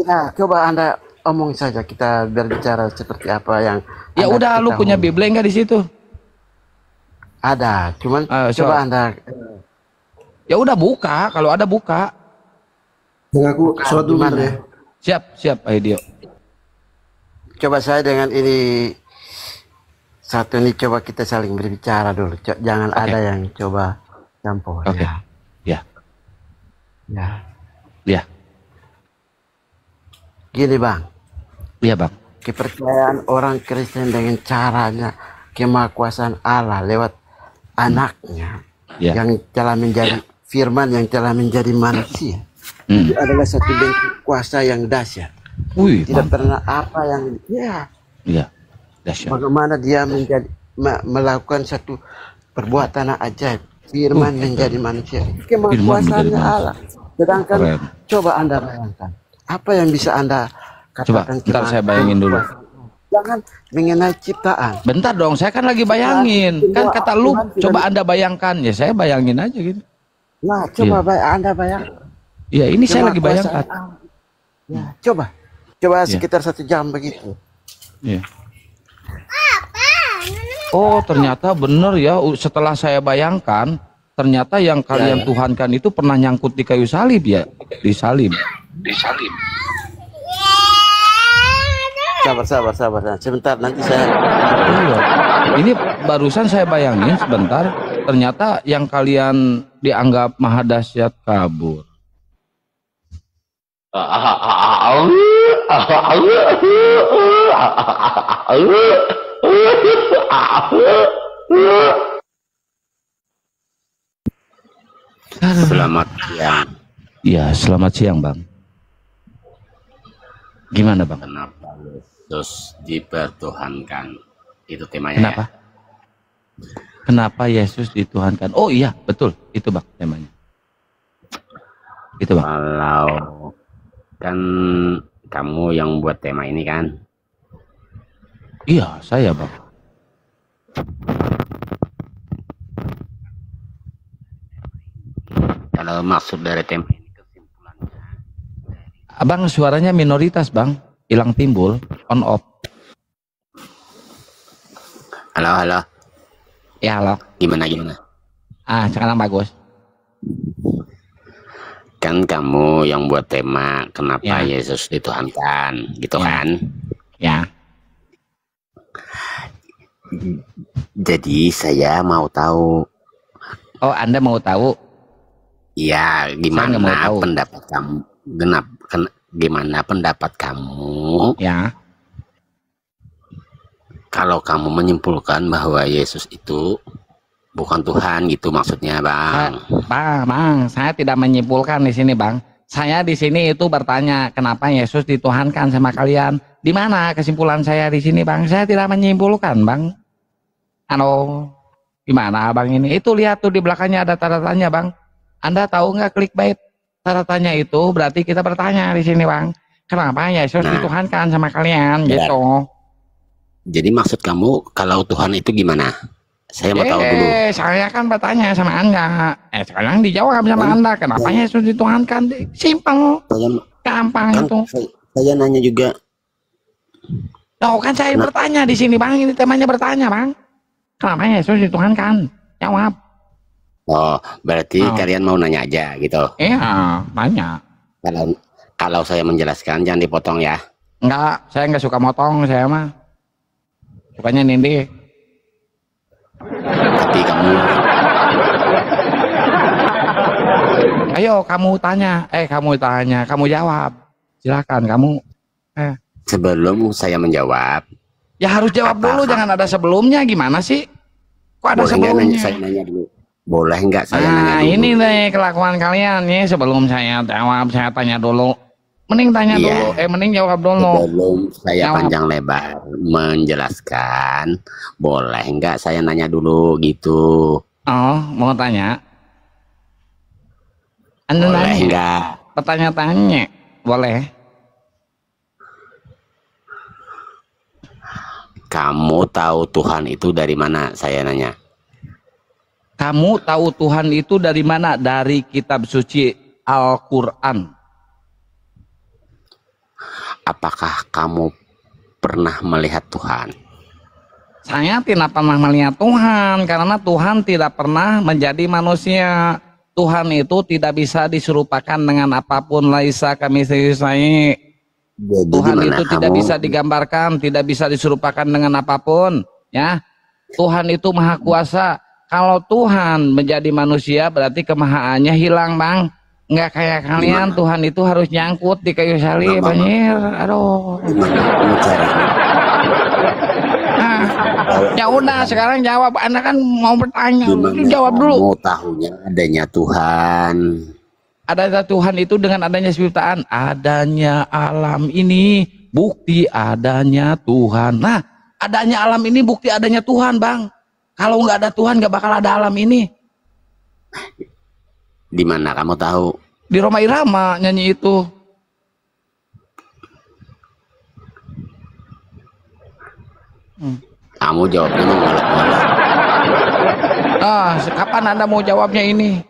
Ya, coba Anda omong saja, kita berbicara seperti apa yang Ya udah, lu punya Bible nggak di situ? Ada, cuman coba Anda. Ya udah buka, kalau ada buka. Dengan aku sholat dulu ya. Siap, Ayo. Coba saya dengan ini satu ini, coba kita saling berbicara dulu. Jangan ada yang coba campur. Oke. Ya. Gini, Bang. Iya, Bang. Kepercayaan orang Kristen dengan caranya kemahakuasaan Allah lewat anaknya yang telah menjadi firman, yang telah menjadi manusia. Itu adalah satu bentuk kuasa yang dahsyat. Tidak pernah apa yang dahsyat. Bagaimana dia melakukan satu perbuatan ajaib, firman menjadi manusia. Kemahakuasaannya Allah. Sedangkan coba Anda bayangkan, apa yang bisa Anda katakan? Coba, bentar saya bayangin dulu. Jangan mengenai ciptaan. Bentar dong, saya kan lagi bayangin. Kan kata lu, coba Anda bayangkan. Ya saya bayangin aja gitu. Nah, coba Anda bayangkan. Ya, ini saya lagi bayangkan. Ya, coba sekitar 1 jam begitu. Iya. Oh, ternyata bener ya. Setelah saya bayangkan, ternyata yang kalian tuhankan itu pernah nyangkut di kayu salib ya, disalib. Sabar. Sebentar, nanti saya. Iya. Ini barusan saya bayangin sebentar. Ternyata yang kalian dianggap maha dahsyat kabur. Selamat siang. Iya, selamat siang, Bang. Gimana, Bang? Kenapa Yesus dipertuhankan? Itu temanya. Kenapa? Ya? Kenapa Yesus dituhankan? Oh iya, betul. Itu, Bang, temanya. Itu, Bang. Kalau kan kamu yang buat tema ini kan? Iya, saya, Bang. Kalau maksud dari tema ini kesimpulannya. Abang suaranya minoritas, Bang. Hilang timbul, on off. Halo. Ya, halo. Gimana? Sekarang bagus. Kan kamu yang buat tema kenapa Yesus dituhankan, gitu kan? Ya. Jadi saya mau tahu. Oh, Anda mau tahu? Iya, gimana pendapat kamu? Gimana pendapat kamu? Ya. Kalau kamu menyimpulkan bahwa Yesus itu bukan Tuhan gitu maksudnya, Bang. Bang, saya tidak menyimpulkan di sini, Bang. Saya di sini itu bertanya, kenapa Yesus dituhankan sama kalian? Di mana kesimpulan saya di sini, Bang? Saya tidak menyimpulkan, Bang. Gimana, Bang ini? Itu lihat tuh di belakangnya ada tanda tanya, Bang. Anda tahu nggak clickbait? Tanda tanya itu berarti kita bertanya di sini, Bang. Kenapa Yesus dituhankan sama kalian, gitu? Jadi maksud kamu kalau Tuhan itu gimana? Saya mau tahu dulu. Saya kan bertanya sama Anda. Sekarang dijawab sama Anda. Kenapa Yesus dituhankan? Simpel. Gampang kan itu. Saya nanya juga. Oh, kan saya bertanya di sini, Bang. Ini temanya bertanya, Bang. Kenapa Yesus dituhankan? Jawab. Oh, berarti kalian mau nanya aja gitu. Iya, nanya. Kalau saya menjelaskan jangan dipotong ya. Enggak, saya nggak suka motong, saya mah. Sukanya nindih. Tapi kamu ayo kamu tanya, kamu jawab. Silakan kamu. Sebelum saya menjawab. Ya harus jawab dulu, jangan ada sebelumnya. Gimana sih? Kok ada sebelumnya? Saya nanya dulu. Boleh nggak saya nanya dulu? Ini nih kelakuan kalian nih. Sebelum saya jawab, saya tanya dulu. Mending tanya dulu, mending jawab dulu. Sebelum saya panjang lebar menjelaskan, boleh nggak saya nanya dulu gitu? Oh, mau tanya? Anda boleh nanya? Enggak? Bertanya-tanya, boleh? Kamu tahu Tuhan itu dari mana? Saya nanya. Kamu tahu Tuhan itu dari mana? Dari kitab suci Al-Quran. Apakah kamu pernah melihat Tuhan? Saya tidak pernah melihat Tuhan, karena Tuhan tidak pernah menjadi manusia. Tuhan itu tidak bisa diserupakan dengan apapun. Laisa kamitslihi syai'. Tuhan itu tidak bisa digambarkan, tidak bisa diserupakan dengan apapun. Ya, Tuhan itu maha kuasa. Kalau Tuhan menjadi manusia, berarti kemahaannya hilang, Bang. Nggak kayak kalian. Tuhan itu harus nyangkut di kayu salib, banjir. Aduh. Nah, ya udah, sekarang jawab. Anda kan mau bertanya, jawab dulu. Mau tahunya adanya Tuhan. Adanya Tuhan itu dengan adanya ciptaan, adanya alam ini bukti adanya Tuhan. Nah, adanya alam ini bukti adanya Tuhan, Bang. Kalau nggak ada Tuhan, nggak bakal ada alam ini. Di mana kamu tahu? Di Roma Irama nyanyi itu. Kamu jawabnya mengolak-olak. Kapan Anda mau jawabnya ini?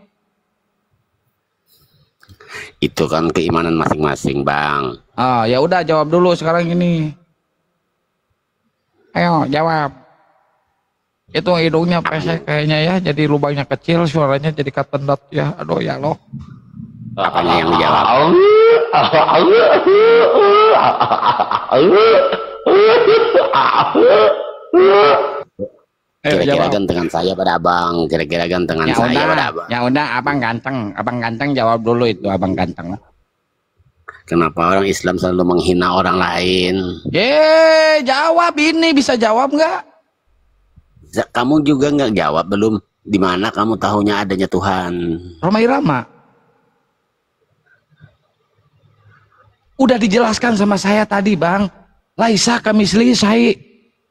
Itu kan keimanan masing-masing, Bang. Ya udah, jawab dulu sekarang ini. Ayo jawab. Itu hidungnya pesek kayaknya ya, jadi lubangnya kecil, suaranya jadi katendot ya. Aduh ya loh. Apanya yang dijawab? Kira-kira gantengan saya pada abang. Kira-kira gantengan saya pada abang. Ya udah, abang ganteng jawab dulu itu, abang ganteng. Kenapa orang Islam selalu menghina orang lain? Jawab ini, bisa jawab nggak? Kamu juga nggak jawab belum. Di mana kamu tahunya adanya Tuhan? Roma Irama. Udah dijelaskan sama saya tadi, Bang. Laisa kamitslihi syai'.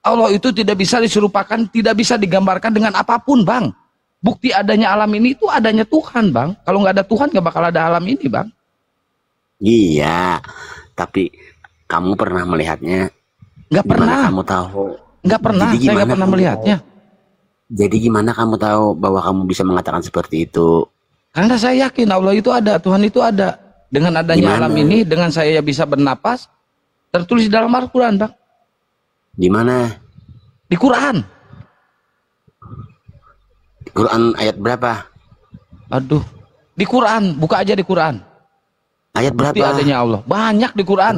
Allah itu tidak bisa diserupakan, tidak bisa digambarkan dengan apapun, Bang. Bukti adanya alam ini itu adanya Tuhan, Bang. Kalau nggak ada Tuhan, nggak bakal ada alam ini, Bang. Iya, tapi kamu pernah melihatnya? Nggak pernah. Kamu tahu? Nggak pernah. Saya nggak pernah melihatnya. Jadi gimana kamu tahu bahwa kamu bisa mengatakan seperti itu? Karena saya yakin Allah itu ada, Tuhan itu ada. Dengan adanya alam ini, dengan saya bisa bernapas, tertulis dalam Al-Quran, Bang. Di mana? Di Quran. Quran ayat berapa? Aduh, di Quran, buka aja di Quran. Ayat berapa? Bukti adanya Allah. Banyak di Quran.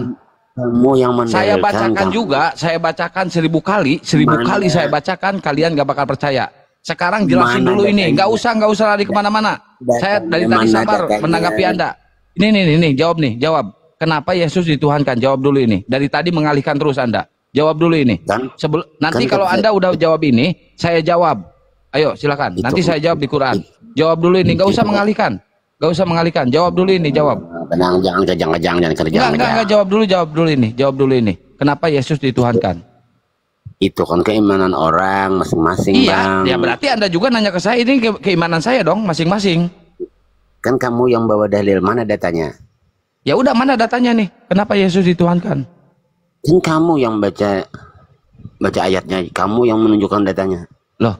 Kamu yang mendalilkan. Saya bacakan juga, saya bacakan 1000 kali, 1000 kali saya bacakan, kalian gak bakal percaya. Sekarang jelasin dulu ini, nggak usah lari kemana-mana. Saya dari tadi sabar menanggapi Anda. Ini, jawab nih, jawab. Kenapa Yesus dituhankan? Jawab dulu ini. Dari tadi mengalihkan terus Anda. Jawab dulu ini. Nanti kan kalau Anda udah jawab ini, saya jawab. Ayo silakan. Nanti saya jawab di Quran. Jawab dulu ini, nggak usah mengalihkan. Nggak usah mengalihkan. Jawab dulu ini, jawab. Benang, jangan kerja. Enggak, jawab dulu ini. Jawab dulu ini. Kenapa Yesus dituhankan? Itu kan keimanan orang masing-masing, Bang. Iya, ya berarti Anda juga nanya ke saya, ini keimanan saya dong, masing-masing. Kan kamu yang bawa dalil, mana datanya? Ya udah, mana datanya nih? Kenapa Yesus dituhankan? Kan kamu yang baca ayatnya, kamu yang menunjukkan datanya. Loh,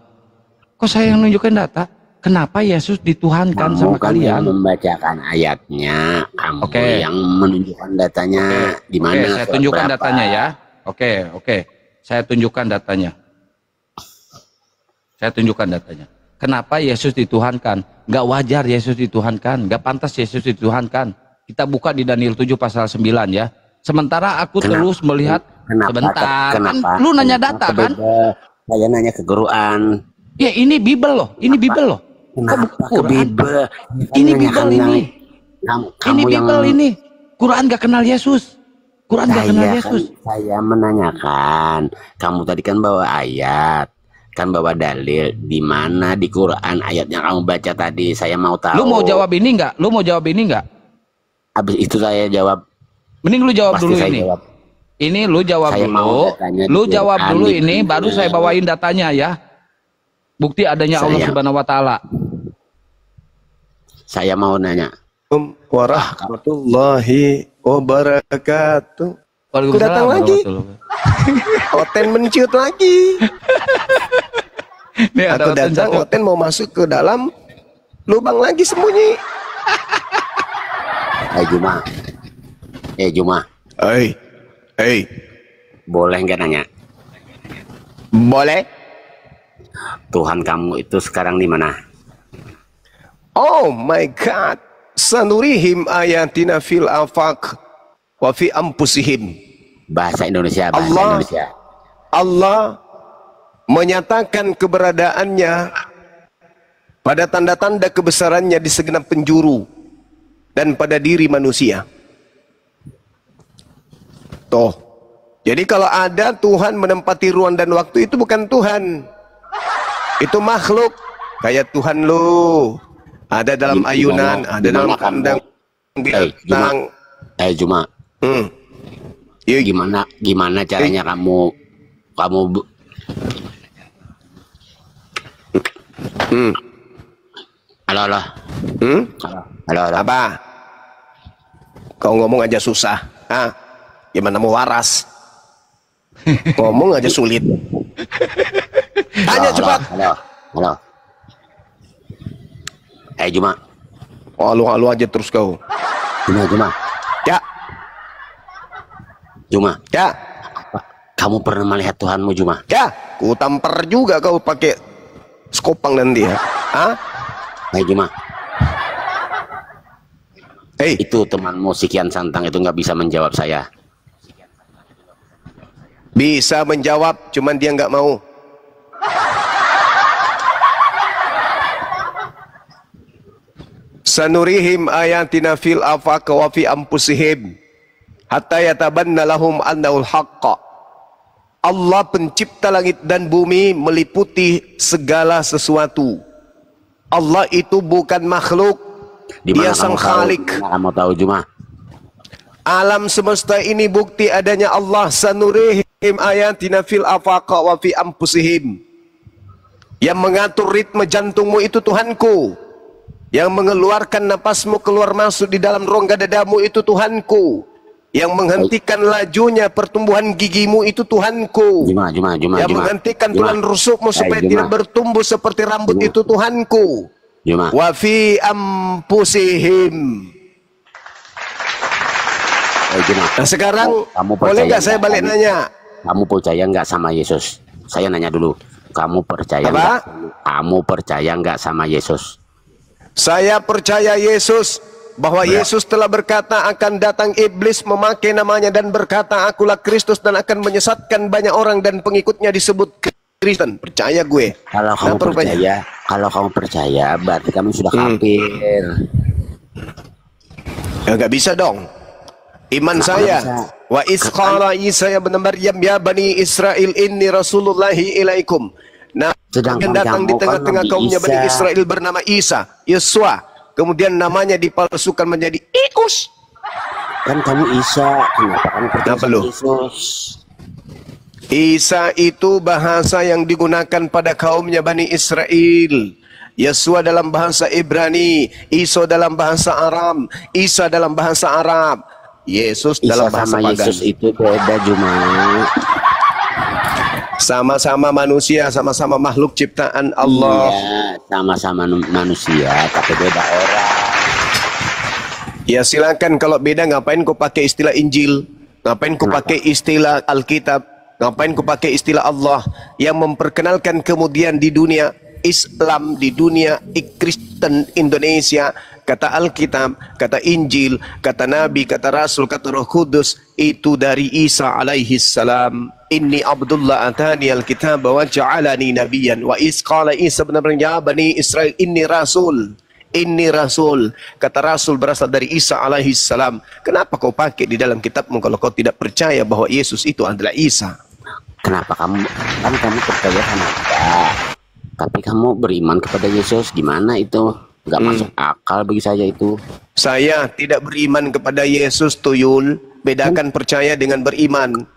kok saya yang menunjukkan data? Kenapa Yesus dituhankan sama kan kalian? Yang membacakan ayatnya, kamu yang menunjukkan datanya. Di mana? Saya tunjukkan datanya ya. Oke. Saya tunjukkan datanya. Kenapa Yesus dituhankan? Gak wajar Yesus dituhankan. Gak pantas Yesus dituhankan. Kita buka di Daniel 7 pasal 9 ya. Sementara aku terus melihat. Sebentar. Kan lu nanya data kan? Saya nanya ke Quran. Ya ini Bible loh. Ini Bible loh. Kenapa ke Bible? Ini Bible ini. Ini Bible ini. Quran gak kenal Yesus. Quran gak kenal Yesus. Saya menanyakan, kamu tadi kan bawa ayat, kan bawa dalil. Di mana di Quran ayat yang kamu baca tadi? Saya mau tahu. Lu mau jawab ini nggak? Habis itu saya jawab. Mending lu jawab dulu ini. Jawab. Ini lu jawab dulu. Lu jawab dulu ini, baru saya bawain datanya ya. Bukti adanya Allah Subhanahu wa taala. Saya mau nanya. Warahmatullahi wabarakatuh. Aku datang lagi. Oten menciut lagi. Aku datang, Oten mau masuk ke dalam lubang lagi sembunyi. Juma. Boleh nggak nanya? Boleh. Tuhan kamu itu sekarang di mana? Oh my God. Sanurihim ayatina fil afaq wa fi anfusihim. Bahasa Indonesia. Allah menyatakan keberadaannya pada tanda-tanda kebesarannya di segenap penjuru dan pada diri manusia. Toh, jadi kalau ada Tuhan menempati ruang dan waktu, itu bukan Tuhan, itu makhluk. Kayak Tuhan lu ada dalam ayunan, ada dalam kandang binatang. Juma. Gimana caranya kamu Halo. Apa? Kau ngomong aja susah. Gimana mau waras? Ngomong aja sulit. Tanya cepat. Halo. Juma. Halo aja terus kau. Juma. Ya. Kamu pernah melihat Tuhanmu, Juma? Ya. Ku tampar juga kau pakai skopang nanti ya. Juma. Itu temanmu si Kian Santang itu nggak bisa menjawab saya. Bisa menjawab, cuman dia nggak mau. Sanurihim ayatina fil afaq wa fi anfusihim hatta yatabanna lahum annahul haqq. Allah pencipta langit dan bumi, meliputi segala sesuatu. Allah itu bukan makhluk. Dia sang Khalik. Kamu tahu, Juma? Alam semesta ini bukti adanya Allah. Sanurihim ayatina fil afaq wa fi anfusihim. Yang mengatur ritme jantungmu itu Tuhanku. Yang mengeluarkan napasmu keluar masuk di dalam rongga dadamu itu Tuhanku. Yang menghentikan lajunya pertumbuhan gigimu itu Tuhanku. Yang menghentikan tulang rusukmu supaya tidak bertumbuh seperti rambut itu Tuhanku. Wa fi anfusihim. Nah sekarang boleh nggak saya balik nanya? Kamu percaya nggak sama Yesus? Saya nanya dulu. Kamu percaya nggak? Kamu percaya nggak sama Yesus? Saya percaya Yesus, bahwa Yesus telah berkata akan datang iblis memakai namanya dan berkata akulah Kristus dan akan menyesatkan banyak orang dan pengikutnya disebut Kristen. Percaya gue. Kalau kamu percaya berarti kamu sudah kafir. Ya nggak bisa dong. Iman saya Wa isqala Isa ya bin Maryam ya bani Israel inni rasulullahi ilaikum. Nah, yang datang di tengah-tengah kaumnya Bani Israel bernama Isa, Yesua. Kemudian namanya dipalsukan menjadi Ius. Kan kamu Isa, kenapa kamu percaya sama Yesus? Isa itu bahasa yang digunakan pada kaumnya Bani Israel. Yesua dalam bahasa Ibrani, Isa dalam bahasa Aram, Isa dalam bahasa Arab, Yesus dalam bahasa Pagan. Yesus itu beda Juma. Sama-sama manusia, sama-sama makhluk ciptaan Allah. Iya, sama-sama manusia, tapi beda orang. Ya silakan, kalau beda ngapain kau pakai istilah Injil? Ngapain kau pakai istilah Alkitab? Ngapain kau pakai istilah Allah yang memperkenalkan kemudian di dunia Islam, di dunia Kristen Indonesia, kata Alkitab, kata Injil, kata Nabi, kata Rasul, kata Roh Kudus itu dari Isa alaihi salam. Inni Abdullah atani al-kitab wa ja'alani nabiyan. Wa isqala Isa bin Maryam ya bani Israel inni rasul. Inni rasul. Kata Rasul berasal dari Isa alaihi salam. Kenapa kau pakai di dalam kitabmu kalau kau tidak percaya bahwa Yesus itu adalah Isa? Kenapa kamu percaya sama dia? Tapi kamu beriman kepada Yesus, gimana itu? Nggak masuk akal bagi saya itu. Saya tidak beriman kepada Yesus, Tuyul. Bedakan percaya dengan beriman.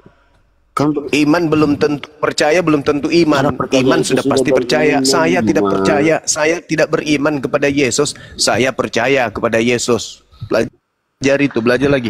Iman belum tentu percaya, belum tentu iman. Iman sudah pasti percaya. Saya tidak percaya. Saya tidak beriman kepada Yesus. Saya percaya kepada Yesus. Belajar itu, belajar lagi.